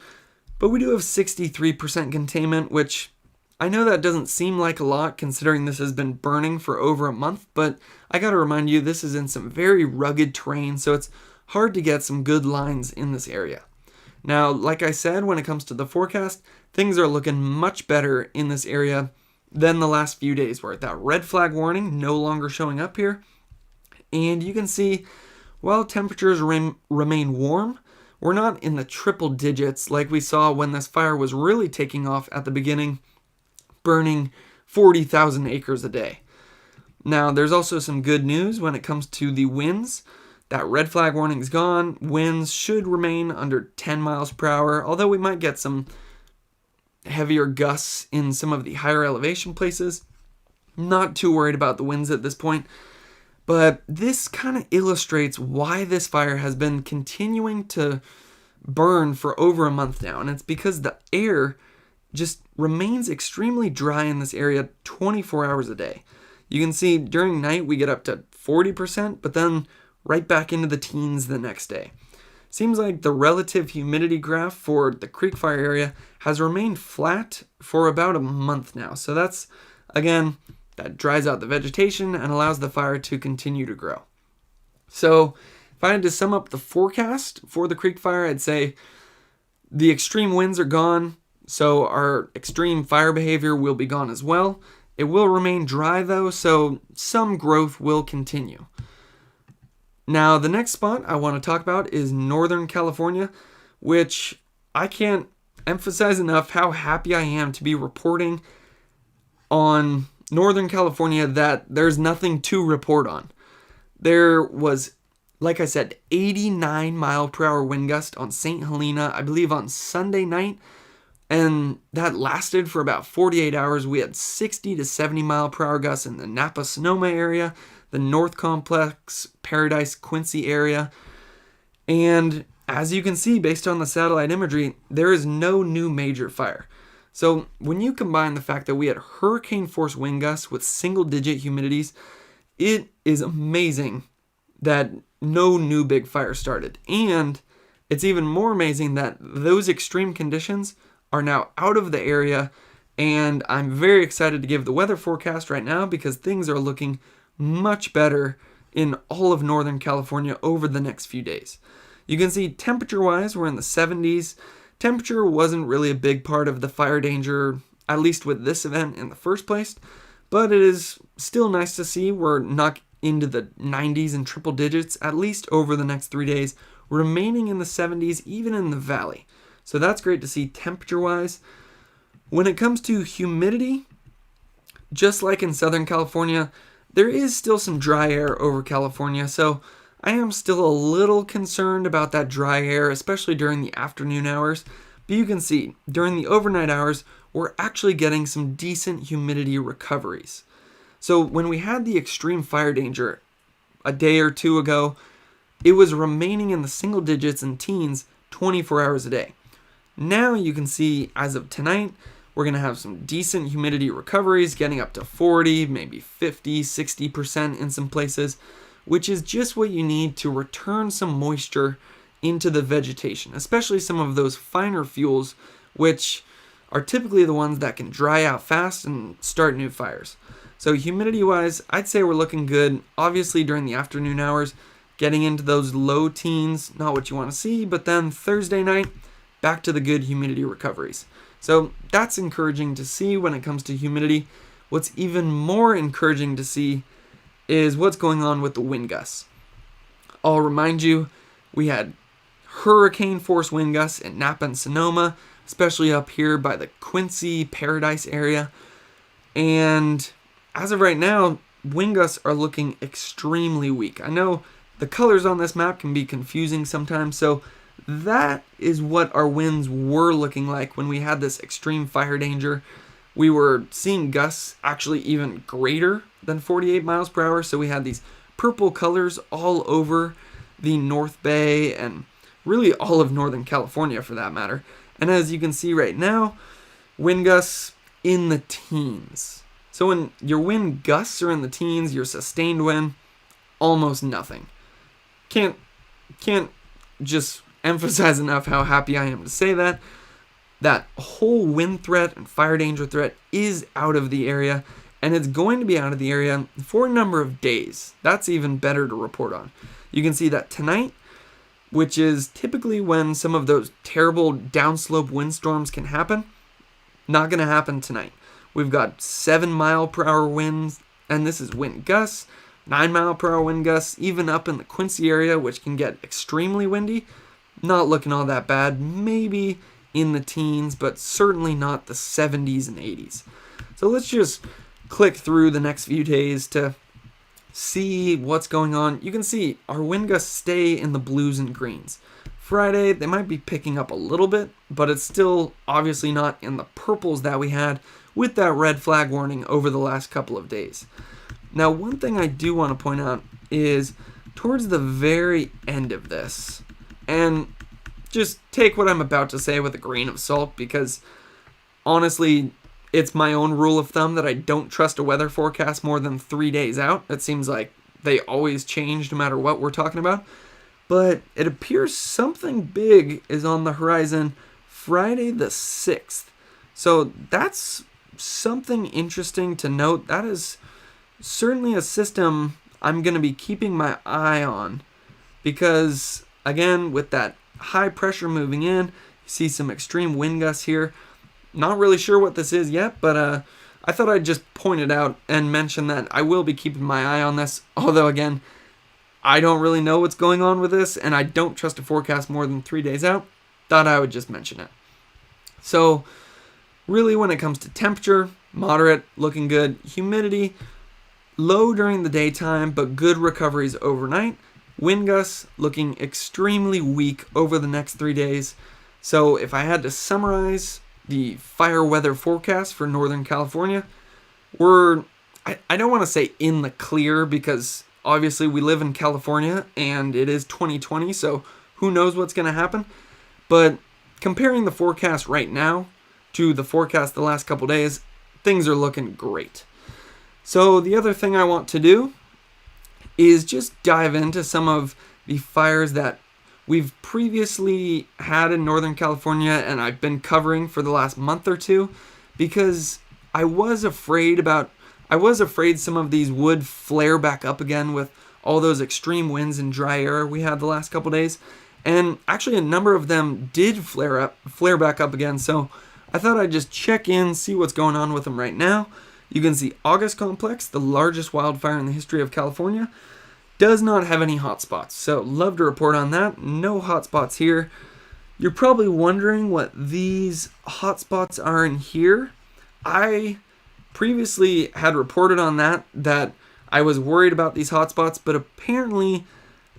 but we do have 63% containment, which I know that doesn't seem like a lot considering this has been burning for over a month, but I gotta remind you, this is in some very rugged terrain, so it's hard to get some good lines in this area. Now, like I said, when it comes to the forecast, things are looking much better in this area than the last few days, where that red flag warning no longer showing up here. And you can see, while temperatures remain warm, we're not in the triple digits like we saw when this fire was really taking off at the beginning, burning 40,000 acres a day. Now, there's also some good news when it comes to the winds. That red flag warning is gone. Winds should remain under 10 miles per hour, although we might get some heavier gusts in some of the higher elevation places. Not too worried about the winds at this point, but this kind of illustrates why this fire has been continuing to burn for over a month now, and it's because the air just remains extremely dry in this area 24 hours a day. You can see during night we get up to 40%, but then right back into the teens the next day. Seems like the relative humidity graph for the Creek Fire area has remained flat for about a month now. So that's, again, that dries out the vegetation and allows the fire to continue to grow. So if I had to sum up the forecast for the Creek Fire, I'd say the extreme winds are gone, so our extreme fire behavior will be gone as well. It will remain dry though, so some growth will continue. Now, the next spot I want to talk about is Northern California, which I can't emphasize enough how happy I am to be reporting on Northern California that there's nothing to report on. There was, like I said, 89 mile per hour wind gust on St. Helena, I believe on Sunday night, and that lasted for about 48 hours. We had 60 to 70 mile per hour gusts in the Napa-Sonoma area, the North Complex, Paradise, Quincy area. And as you can see, based on the satellite imagery, there is no new major fire. So when you combine the fact that we had hurricane force wind gusts with single digit humidities, it is amazing that no new big fire started. And It's even more amazing that those extreme conditions are now out of the area, and I'm very excited to give the weather forecast right now because things are looking much better in all of Northern California over the next few days. You can see temperature-wise, we're in the 70s. Temperature wasn't really a big part of the fire danger, at least with this event in the first place, but it is still nice to see we're not into the 90s and triple digits, at least over the next 3 days, remaining in the 70s, even in the valley. So that's great to see temperature-wise. When it comes to humidity, just like in Southern California, there is still some dry air over California, so I am still a little concerned about that dry air, especially during the afternoon hours. But you can see, during the overnight hours, we're actually getting some decent humidity recoveries. So when we had the extreme fire danger a day or two ago, it was remaining in the single digits and teens 24 hours a day. Now you can see, as of tonight, we're going to have some decent humidity recoveries, getting up to 40, maybe 50, 60% in some places, which is just what you need to return some moisture into the vegetation, especially some of those finer fuels, which are typically the ones that can dry out fast and start new fires. So humidity-wise, I'd say we're looking good. Obviously, during the afternoon hours, getting into those low teens, not what you want to see, but then Thursday night, back to the good humidity recoveries. So that's encouraging to see when it comes to humidity. What's even more encouraging to see is what's going on with the wind gusts. I'll remind you, we had hurricane force wind gusts in Napa and Sonoma, especially up here by the Quincy, Paradise area. And as of right now, wind gusts are looking extremely weak. I know the colors on this map can be confusing sometimes, so that is what our winds were looking like when we had this extreme fire danger. We were seeing gusts actually even greater than 48 miles per hour, so we had these purple colors all over the North Bay and really all of Northern California for that matter. And as you can see right now, wind gusts in the teens. So when your wind gusts are in the teens, your sustained wind, almost nothing. Can't just emphasize enough how happy I am to say that. That whole wind threat and fire danger threat is out of the area, and it's going to be out of the area for a number of days. That's even better to report on. You can see that tonight, which is typically when some of those terrible downslope windstorms can happen, not going to happen tonight. We've got 7 mile per hour winds, and this is wind gusts, 9 mile per hour wind gusts, even up in the Quincy area, which can get extremely windy. Not looking all that bad, maybe in the teens, but certainly not the 70s and 80s. So let's just click through the next few days to see what's going on. You can see our wind gusts stay in the blues and greens. Friday, they might be picking up a little bit, but it's still obviously not in the purples that we had with that red flag warning over the last couple of days. Now, one thing I do want to point out is towards the very end of this, and just take what I'm about to say with a grain of salt, because honestly, it's my own rule of thumb that I don't trust a weather forecast more than 3 days out. It seems like they always change no matter what we're talking about. But it appears something big is on the horizon Friday the 6th. So that's something interesting to note. That is certainly a system I'm going to be keeping my eye on, because again, with that high pressure moving in, you see some extreme wind gusts here. Not really sure what this is yet, but I thought I'd just point it out and mention that I will be keeping my eye on this. Although again, I don't really know what's going on with this, and I don't trust a forecast more than 3 days out. Thought I would just mention it. So really, when it comes to temperature, moderate, looking good. Humidity, low during the daytime, but good recoveries overnight. Wind gusts looking extremely weak over the next 3 days. So if I had to summarize the fire weather forecast for Northern California, I don't want to say in the clear, because obviously we live in California and it is 2020, so who knows what's going to happen. But comparing the forecast right now to the forecast the last couple days, things are looking great. So the other thing I want to do is just dive into some of the fires that we've previously had in Northern California, and I've been covering for the last month or two, because I was afraid some of these would flare back up again with all those extreme winds and dry air we had the last couple days. And actually a number of them did flare back up again, so I thought I'd just check in, see what's going on with them right now. You can see August Complex, the largest wildfire in the history of California, does not have any hotspots. So love to report on that. No hotspots here. You're probably wondering what these hotspots are in here. I previously had reported on that I was worried about these hotspots, but apparently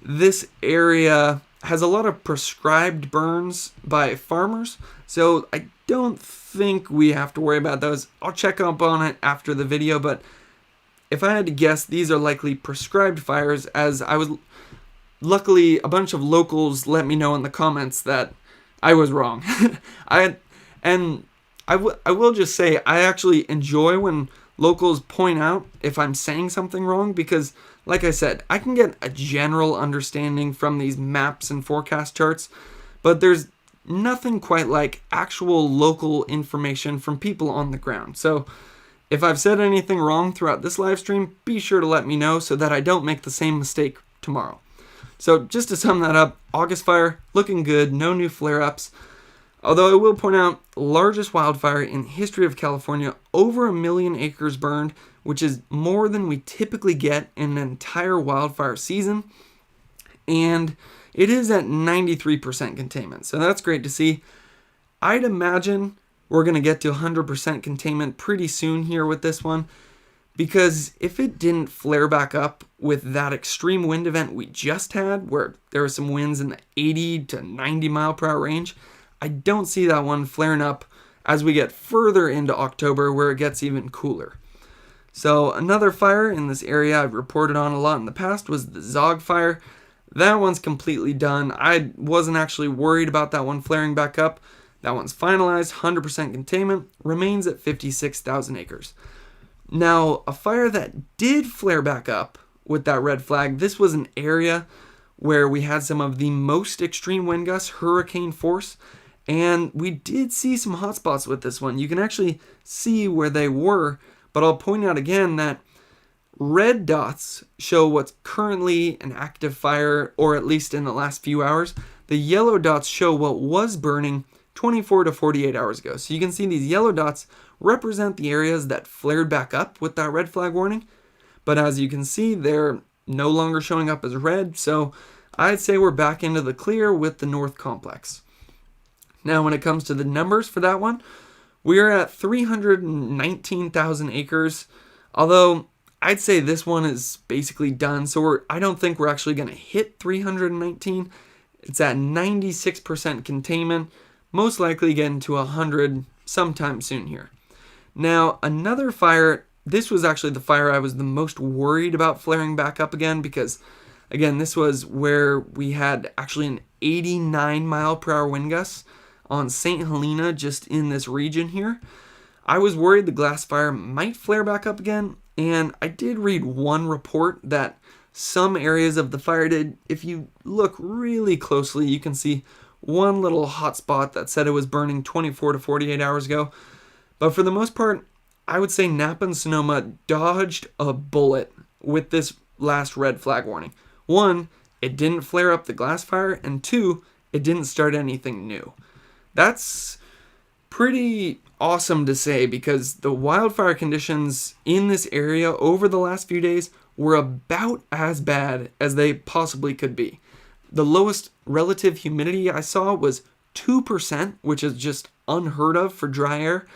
this area has a lot of prescribed burns by farmers, so I don't think we have to worry about those. I'll check up on it after the video, but if I had to guess, these are likely prescribed fires, as luckily a bunch of locals let me know in the comments that I was wrong. I will just say, I actually enjoy when locals point out if I'm saying something wrong, because like I said, I can get a general understanding from these maps and forecast charts, but there's nothing quite like actual local information from people on the ground. So if I've said anything wrong throughout this live stream, be sure to let me know so that I don't make the same mistake tomorrow. So just to sum that up, August fire looking good, no new flare-ups. Although I will point out, largest wildfire in the history of California, over 1 million acres burned, which is more than we typically get in an entire wildfire season. And it is at 93% containment, so that's great to see. I'd imagine we're going to get to 100% containment pretty soon here with this one, because if it didn't flare back up with that extreme wind event we just had, where there were some winds in the 80 to 90 mile per hour range, I don't see that one flaring up as we get further into October, where it gets even cooler. So another fire in this area I've reported on a lot in the past was the Zogg fire. That one's completely done. I wasn't actually worried about that one flaring back up. That one's finalized, 100% containment, remains at 56,000 acres. Now, a fire that did flare back up with that red flag, this was an area where we had some of the most extreme wind gusts, hurricane force, and we did see some hotspots with this one. You can actually see where they were, but I'll point out again that red dots show what's currently an active fire, or at least in the last few hours. The yellow dots show what was burning 24 to 48 hours ago. So you can see these yellow dots represent the areas that flared back up with that red flag warning. But as you can see, they're no longer showing up as red. So I'd say we're back into the clear with the North Complex. Now, when it comes to the numbers for that one, we're at 319,000 acres. Although I'd say this one is basically done. So I don't think we're actually going to hit 319. It's at 96% containment. Most likely getting to 100 sometime soon here. Now, another fire, this was actually the fire I was the most worried about flaring back up again, because, again, this was where we had actually an 89 mile per hour wind gust on St. Helena, just in this region here. I was worried the glass fire might flare back up again, and I did read one report that some areas of the fire did. If you look really closely, you can see one little hot spot that said it was burning 24 to 48 hours ago. But for the most part, I would say Napa and Sonoma dodged a bullet with this last red flag warning. One, it didn't flare up the glass fire, and two, it didn't start anything new. That's pretty awesome to say, because the wildfire conditions in this area over the last few days were about as bad as they possibly could be. The lowest relative humidity I saw was 2%, which is just unheard of for dry air.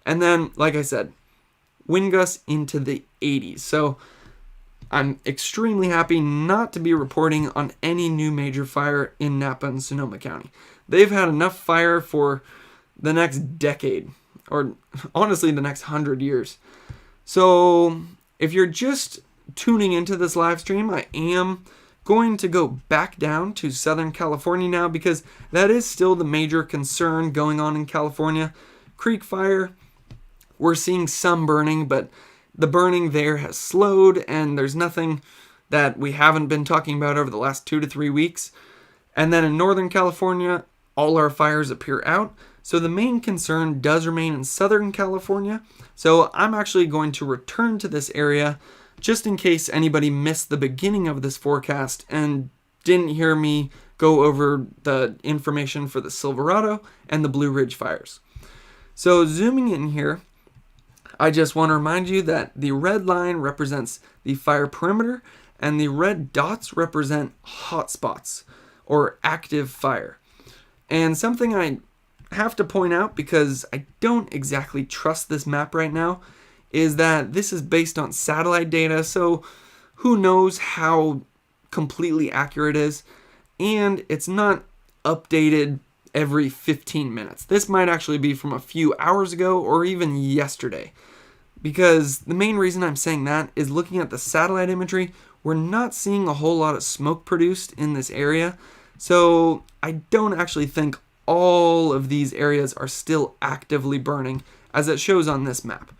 And then, like I said, wind gusts into the 80s. So I'm extremely happy not to be reporting on any new major fire in Napa and Sonoma County. They've had enough fire for the next decade, or honestly the next 100 years. So if you're just tuning into this live stream, I am going to go back down to Southern California now, because that is still the major concern going on in California. Creek Fire, we're seeing some burning, but the burning there has slowed, and there's nothing that we haven't been talking about over the last 2 to 3 weeks. And then in Northern California, all our fires appear out. So the main concern does remain in Southern California. So I'm actually going to return to this area just in case anybody missed the beginning of this forecast and didn't hear me go over the information for the Silverado and the Blue Ridge fires. So zooming in here, I just want to remind you that the red line represents the fire perimeter and the red dots represent hotspots or active fire. And something I have to point out, because I don't exactly trust this map right now, is that this is based on satellite data, so who knows how completely accurate it is, and it's not updated every 15 minutes. This might actually be from a few hours ago or even yesterday, because the main reason I'm saying that is looking at the satellite imagery, we're not seeing a whole lot of smoke produced in this area, so I don't actually think all of these areas are still actively burning as it shows on this map.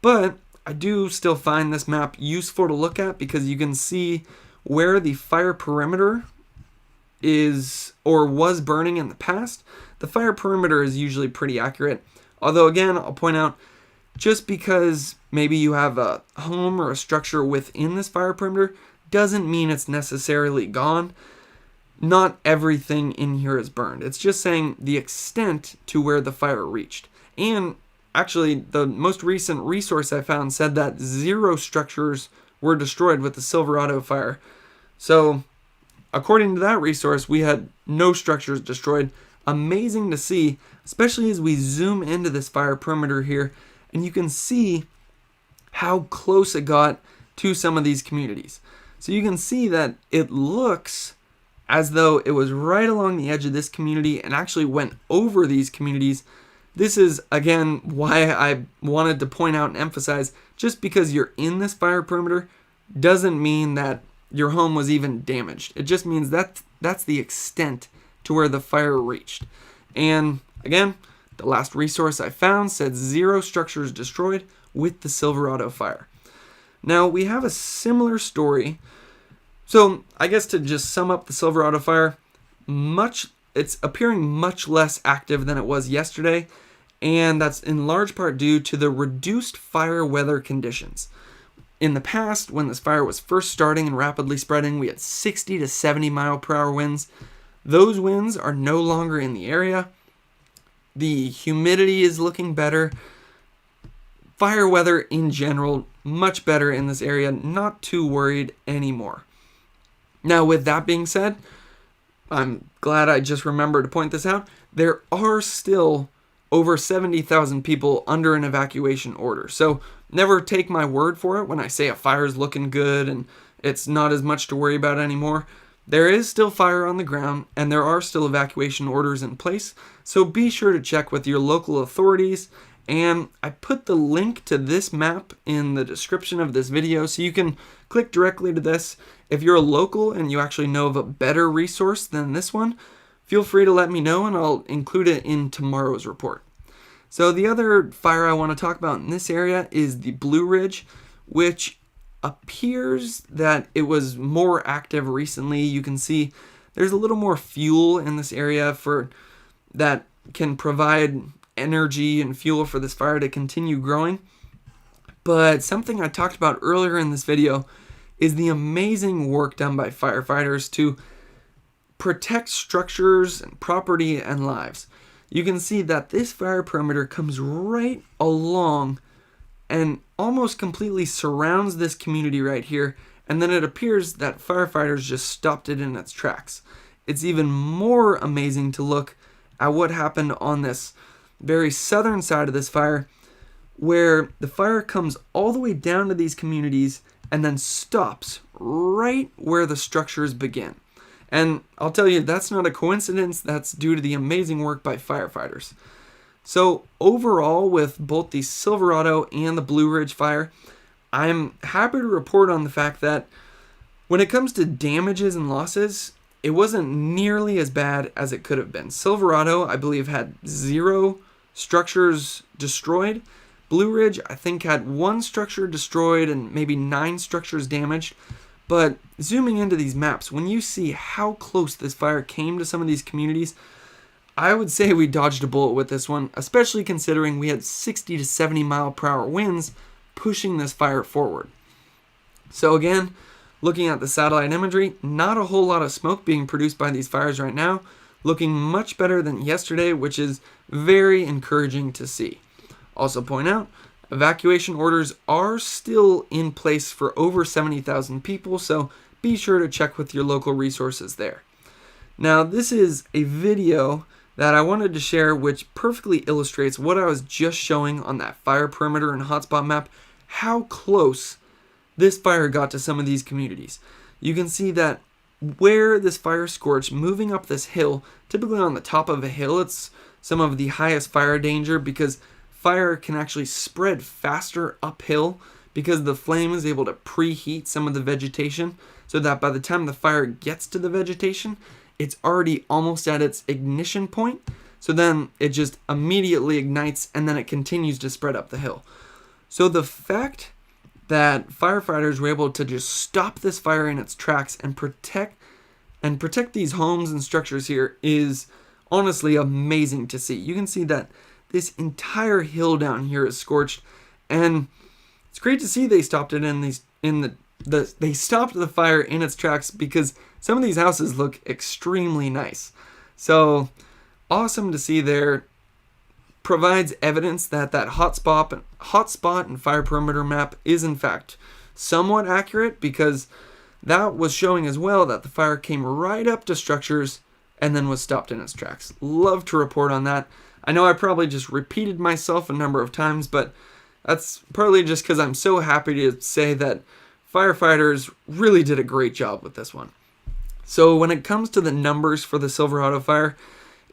But I do still find this map useful to look at because you can see where the fire perimeter is or was burning in the past. The fire perimeter is usually pretty accurate. Although again, I'll point out, just because maybe you have a home or a structure within this fire perimeter doesn't mean it's necessarily gone. Not everything in here is burned. It's just saying the extent to where the fire reached. And actually, the most recent resource I found said that 0 structures were destroyed with the Silverado fire. So, according to that resource, we had no structures destroyed. Amazing to see, especially as we zoom into this fire perimeter here, and you can see how close it got to some of these communities. So you can see that it looks as though it was right along the edge of this community and actually went over these communities. This is, again, why I wanted to point out and emphasize, just because you're in this fire perimeter doesn't mean that your home was even damaged. It just means that that's the extent to where the fire reached. And again, the last resource I found said 0 structures destroyed with the Silverado fire. Now, we have a similar story. So, I guess to just sum up the Silverado fire, it's appearing much less active than it was yesterday, and that's in large part due to the reduced fire weather conditions. In the past, when this fire was first starting and rapidly spreading, we had 60 to 70 mile per hour winds. Those winds are no longer in the area. The humidity is looking better. Fire weather in general, much better in this area, not too worried anymore. Now, with that being said, I'm glad I just remembered to point this out. There are still over 70,000 people under an evacuation order. So never take my word for it when I say a fire's looking good and it's not as much to worry about anymore. There is still fire on the ground and there are still evacuation orders in place. So be sure to check with your local authorities. And I put the link to this map in the description of this video so you can click directly to this. If you're a local and you actually know of a better resource than this one, feel free to let me know and I'll include it in tomorrow's report. So the other fire I want to talk about in this area is the Blue Ridge, which appears that it was more active recently. You can see there's a little more fuel in this area that can provide energy and fuel for this fire to continue growing. But something I talked about earlier in this video is the amazing work done by firefighters to protect structures and property and lives. You can see that this fire perimeter comes right along and almost completely surrounds this community right here, and then it appears that firefighters just stopped it in its tracks. It's even more amazing to look at what happened on this very southern side of this fire, where the fire comes all the way down to these communities and then stops right where the structures begin. And I'll tell you, that's not a coincidence. That's due to the amazing work by firefighters. So overall, with both the Silverado and the Blue Ridge fire, I'm happy to report on the fact that when it comes to damages and losses, it wasn't nearly as bad as it could have been. Silverado, I believe, had 0 structures destroyed. Blue Ridge, I think, had 1 structure destroyed and maybe 9 structures damaged. But zooming into these maps, when you see how close this fire came to some of these communities, I would say we dodged a bullet with this one, especially considering we had 60 to 70 mile per hour winds pushing this fire forward. So again, looking at the satellite imagery, not a whole lot of smoke being produced by these fires right now, looking much better than yesterday, which is very encouraging to see. Also point out, evacuation orders are still in place for over 70,000 people, so be sure to check with your local resources there. Now, this is a video that I wanted to share which perfectly illustrates what I was just showing on that fire perimeter and hotspot map, how close this fire got to some of these communities. You can see that where this fire scorched, moving up this hill, typically on the top of a hill, it's some of the highest fire danger because fire can actually spread faster uphill because the flame is able to preheat some of the vegetation so that by the time the fire gets to the vegetation, it's already almost at its ignition point. So then it just immediately ignites and then it continues to spread up the hill. So the fact that firefighters were able to just stop this fire in its tracks and protect these homes and structures here is honestly amazing to see. You can see that this entire hill down here is scorched, and it's great to see they stopped it they stopped the fire in its tracks because some of these houses look extremely nice. So awesome to see there. Provides evidence that hotspot and fire perimeter map is in fact somewhat accurate, because that was showing as well that the fire came right up to structures and then was stopped in its tracks. Love to report on that. I know I probably just repeated myself a number of times, but that's partly just because I'm so happy to say that firefighters really did a great job with this one. So when it comes to the numbers for the Silverado fire,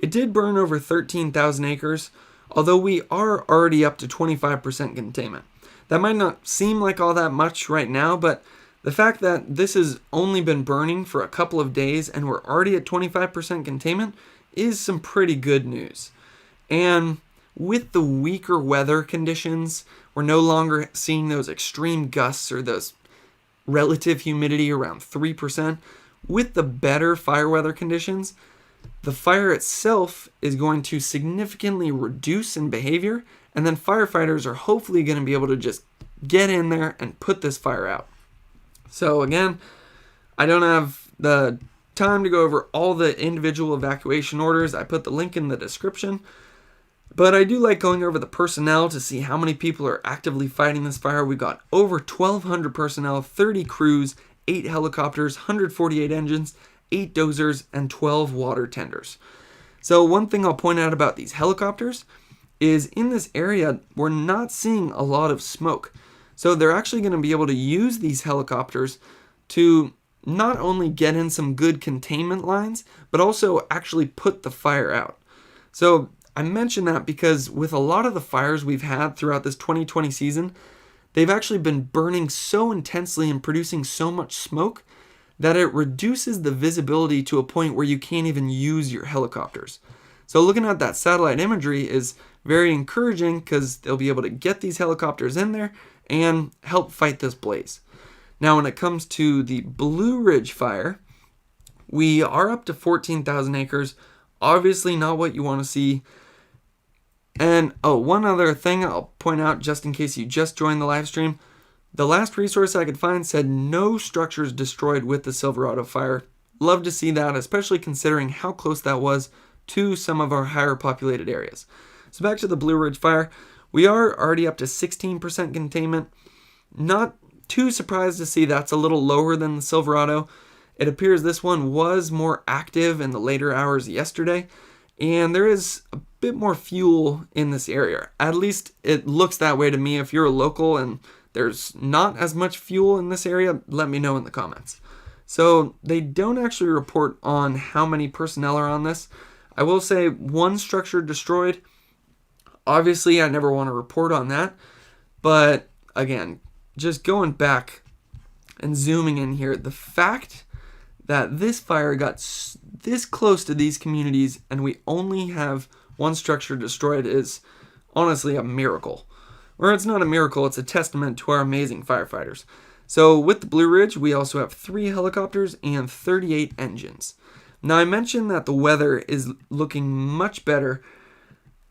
it did burn over 13,000 acres, although we are already up to 25% containment. That might not seem like all that much right now, but the fact that this has only been burning for a couple of days and we're already at 25% containment is some pretty good news. And with the weaker weather conditions, we're no longer seeing those extreme gusts or those relative humidity around 3%. With the better fire weather conditions, the fire itself is going to significantly reduce in behavior, and then firefighters are hopefully going to be able to just get in there and put this fire out. So again, I don't have the time to go over all the individual evacuation orders. I put the link in the description. But I do like going over the personnel to see how many people are actively fighting this fire. We've got over 1,200 personnel, 30 crews, 8 helicopters, 148 engines, 8 dozers, and 12 water tenders. So one thing I'll point out about these helicopters is in this area, we're not seeing a lot of smoke. So they're actually going to be able to use these helicopters to not only get in some good containment lines, but also actually put the fire out. So I mention that because with a lot of the fires we've had throughout this 2020 season, they've actually been burning so intensely and producing so much smoke that it reduces the visibility to a point where you can't even use your helicopters. So looking at that satellite imagery is very encouraging because they'll be able to get these helicopters in there and help fight this blaze. Now when it comes to the Blue Ridge fire, we are up to 14,000 acres. Obviously not what you want to see. And one other thing I'll point out just in case you just joined the live stream. The last resource I could find said no structures destroyed with the Silverado fire. Love to see that, especially considering how close that was to some of our higher populated areas. So back to the Blue Ridge fire. We are already up to 16% containment. Not too surprised to see that's a little lower than the Silverado. It appears this one was more active in the later hours yesterday, and there is a bit more fuel in this area. At least it looks that way to me. If you're a local and there's not as much fuel in this area, let me know in the comments. So they don't actually report on how many personnel are on this. I will say one structure destroyed. Obviously, I never want to report on that. But again, just going back and zooming in here, the fact that this fire got this close to these communities and we only have one structure destroyed is honestly a miracle. Or it's not a miracle, it's a testament to our amazing firefighters. So with the Blue Ridge, we also have 3 helicopters and 38 engines. Now I mentioned that the weather is looking much better,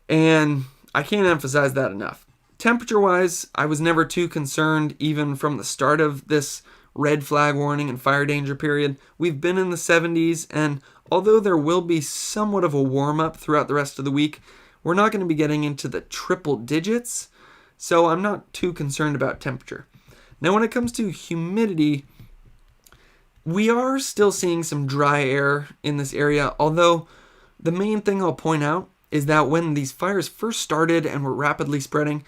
and I can't emphasize that enough. Temperature-wise, I was never too concerned even from the start of this red flag warning and fire danger period. We've been in the 70s, and although there will be somewhat of a warm-up throughout the rest of the week, we're not going to be getting into the triple digits, so I'm not too concerned about temperature. Now when it comes to humidity, we are still seeing some dry air in this area, although the main thing I'll point out is that when these fires first started and were rapidly spreading,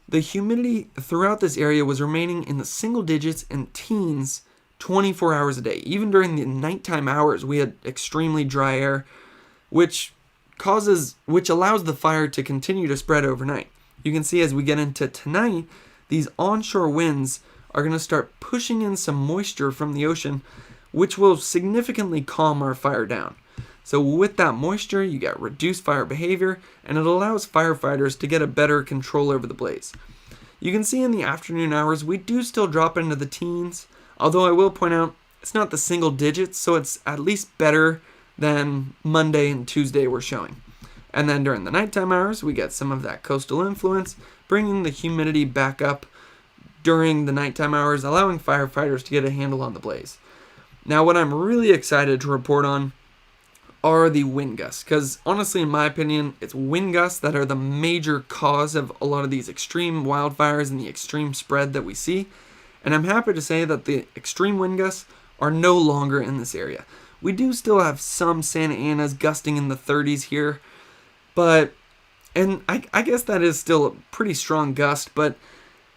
the humidity throughout this area was remaining in the single digits and teens 24 hours a day. Even during the nighttime hours, we had extremely dry air, which allows the fire to continue to spread overnight. You can see as we get into tonight, these onshore winds are going to start pushing in some moisture from the ocean, which will significantly calm our fire down. So with that moisture, you get reduced fire behavior, and it allows firefighters to get a better control over the blaze. You can see in the afternoon hours, we do still drop into the teens, although I will point out it's not the single digits, so it's at least better than Monday and Tuesday we're showing. And then during the nighttime hours, we get some of that coastal influence, bringing the humidity back up during the nighttime hours, allowing firefighters to get a handle on the blaze. Now, what I'm really excited to report on are the wind gusts, because honestly, in my opinion, it's wind gusts that are the major cause of a lot of these extreme wildfires and the extreme spread that we see. And I'm happy to say that the extreme wind gusts are no longer in this area. We do still have some Santa Anas gusting in the 30s here, and I guess that is still a pretty strong gust, but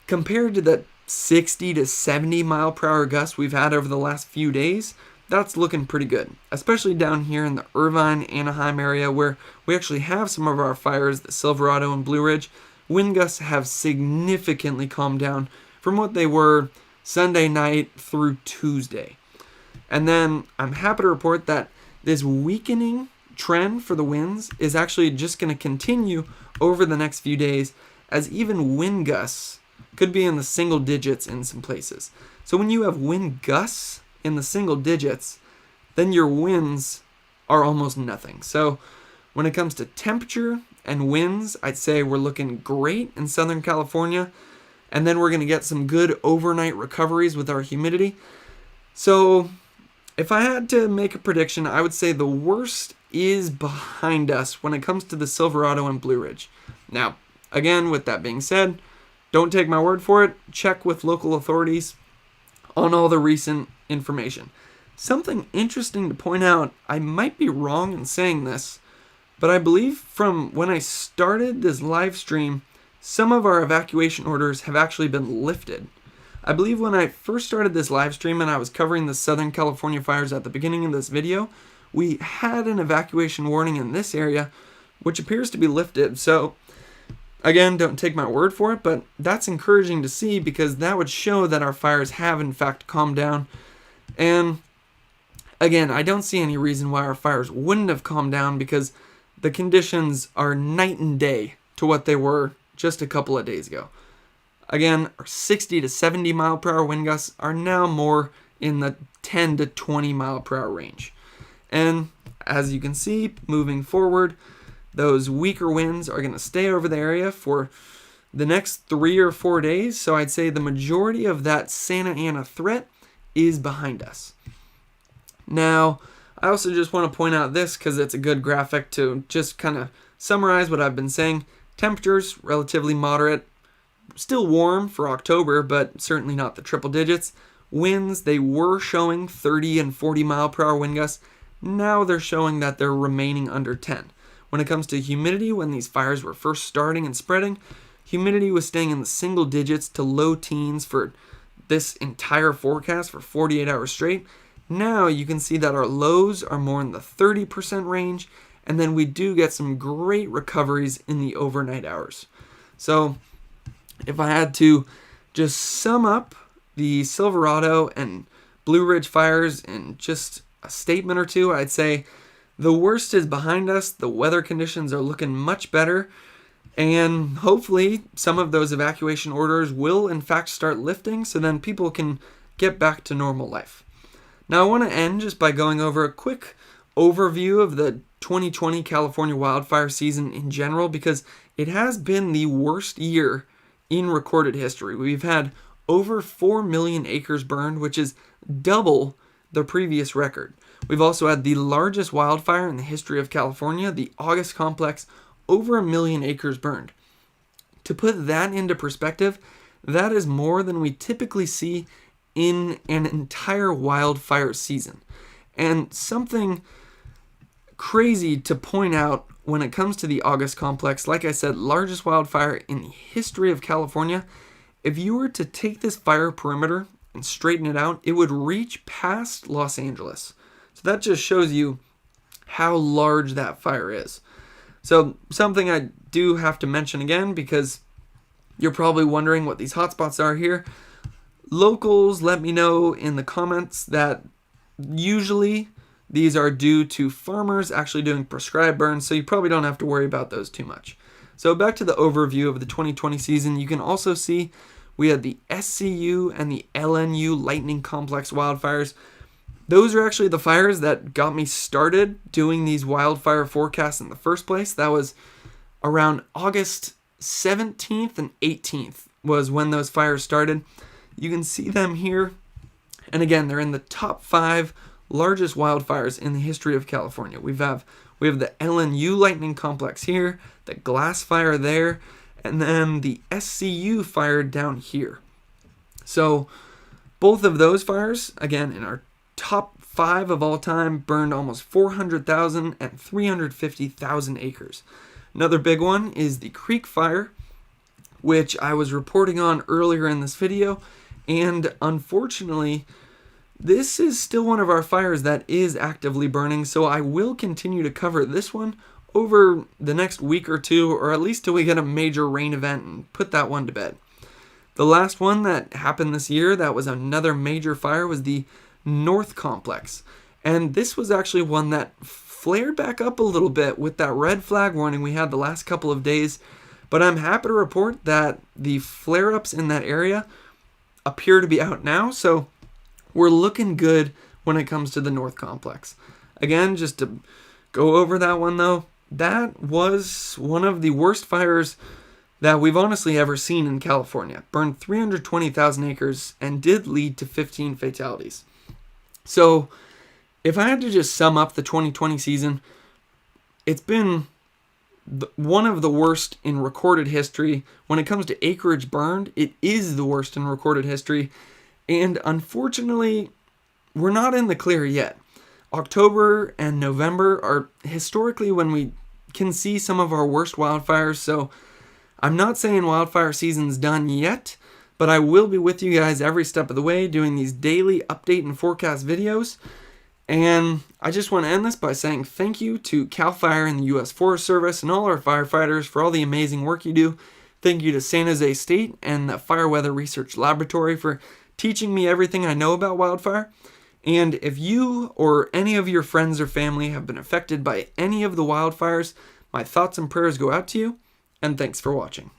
compared to the 60 to 70 mile per hour gusts we've had over the last few days, that's looking pretty good, especially down here in the Irvine, Anaheim area where we actually have some of our fires, the Silverado and Blue Ridge. Wind gusts have significantly calmed down from what they were Sunday night through Tuesday. And then I'm happy to report that this weakening trend for the winds is actually just going to continue over the next few days, as even wind gusts could be in the single digits in some places. So when you have wind gusts in the single digits, then your winds are almost nothing. So when it comes to temperature and winds, I'd say we're looking great in Southern California, and then we're going to get some good overnight recoveries with our humidity. So if I had to make a prediction, I would say the worst is behind us when it comes to the Silverado and Blue Ridge. Now, again, with that being said, don't take my word for it. Check with local authorities on all the recent information. Something interesting to point out, I might be wrong in saying this, but I believe from when I started this live stream, some of our evacuation orders have actually been lifted. I believe when I first started this live stream and I was covering the Southern California fires at the beginning of this video, we had an evacuation warning in this area, which appears to be lifted. So again, don't take my word for it, but that's encouraging to see because that would show that our fires have in fact calmed down. And again, I don't see any reason why our fires wouldn't have calmed down because the conditions are night and day to what they were just a couple of days ago. Again, our 60 to 70 mile per hour wind gusts are now more in the 10 to 20 mile per hour range. And as you can see, moving forward, those weaker winds are going to stay over the area for the next 3 or 4 days. So I'd say the majority of that Santa Ana threat is behind us. Now, I also just want to point out this because it's a good graphic to just kind of summarize what I've been saying. Temperatures, relatively moderate. Still warm for October, but certainly not the triple digits. Winds, they were showing 30 and 40 mile per hour wind gusts. Now they're showing that they're remaining under 10. When it comes to humidity, when these fires were first starting and spreading, humidity was staying in the single digits to low teens for this entire forecast for 48 hours straight. Now you can see that our lows are more in the 30% range, and then we do get some great recoveries in the overnight hours. So if I had to just sum up the Silverado and Blue Ridge fires in just a statement or two, I'd say the worst is behind us. The weather conditions are looking much better. And hopefully some of those evacuation orders will in fact start lifting so then people can get back to normal life. Now I want to end just by going over a quick overview of the 2020 California wildfire season in general, because it has been the worst year in recorded history. We've had over 4 million acres burned, which is double the previous record. We've also had the largest wildfire in the history of California, the August complex, over 1 million acres burned. To put that into perspective, that is more than we typically see in an entire wildfire season. And something crazy to point out when it comes to the August complex, like I said, largest wildfire in the history of California. If you were to take this fire perimeter and straighten it out, it would reach past Los Angeles. So that just shows you how large that fire is. So something I do have to mention again, because you're probably wondering what these hotspots are here. Locals let me know in the comments that usually these are due to farmers actually doing prescribed burns, so you probably don't have to worry about those too much. So back to the overview of the 2020 season, you can also see we had the SCU and the LNU lightning complex wildfires. Those are actually the fires that got me started doing these wildfire forecasts in the first place. That was around August 17th and 18th was when those fires started. You can see them here. And again, they're in the top 5 largest wildfires in the history of California. We have the LNU lightning complex here, the glass fire there, and then the SCU fire down here. So both of those fires, again, in our top 5 of all time, burned almost 400,000 and 350,000 acres. Another big one is the Creek Fire, which I was reporting on earlier in this video, and unfortunately, this is still one of our fires that is actively burning, so I will continue to cover this one over the next week or two, or at least till we get a major rain event and put that one to bed. The last one that happened this year that was another major fire was the North Complex. And this was actually one that flared back up a little bit with that red flag warning we had the last couple of days. But I'm happy to report that the flare-ups in that area appear to be out now, so we're looking good when it comes to the North Complex. Again, just to go over that one though, that was one of the worst fires that we've honestly ever seen in California. Burned 320,000 acres and did lead to 15 fatalities. So if I had to just sum up the 2020 season, it's been one of the worst in recorded history. When it comes to acreage burned, it is the worst in recorded history. And unfortunately, we're not in the clear yet. October and November are historically when we can see some of our worst wildfires. So I'm not saying wildfire season's done yet, but I will be with you guys every step of the way doing these daily update and forecast videos. And I just want to end this by saying thank you to CAL FIRE and the U.S. Forest Service and all our firefighters for all the amazing work you do. Thank you to San Jose State and the Fire Weather Research Laboratory for teaching me everything I know about wildfire. And if you or any of your friends or family have been affected by any of the wildfires, my thoughts and prayers go out to you, and thanks for watching.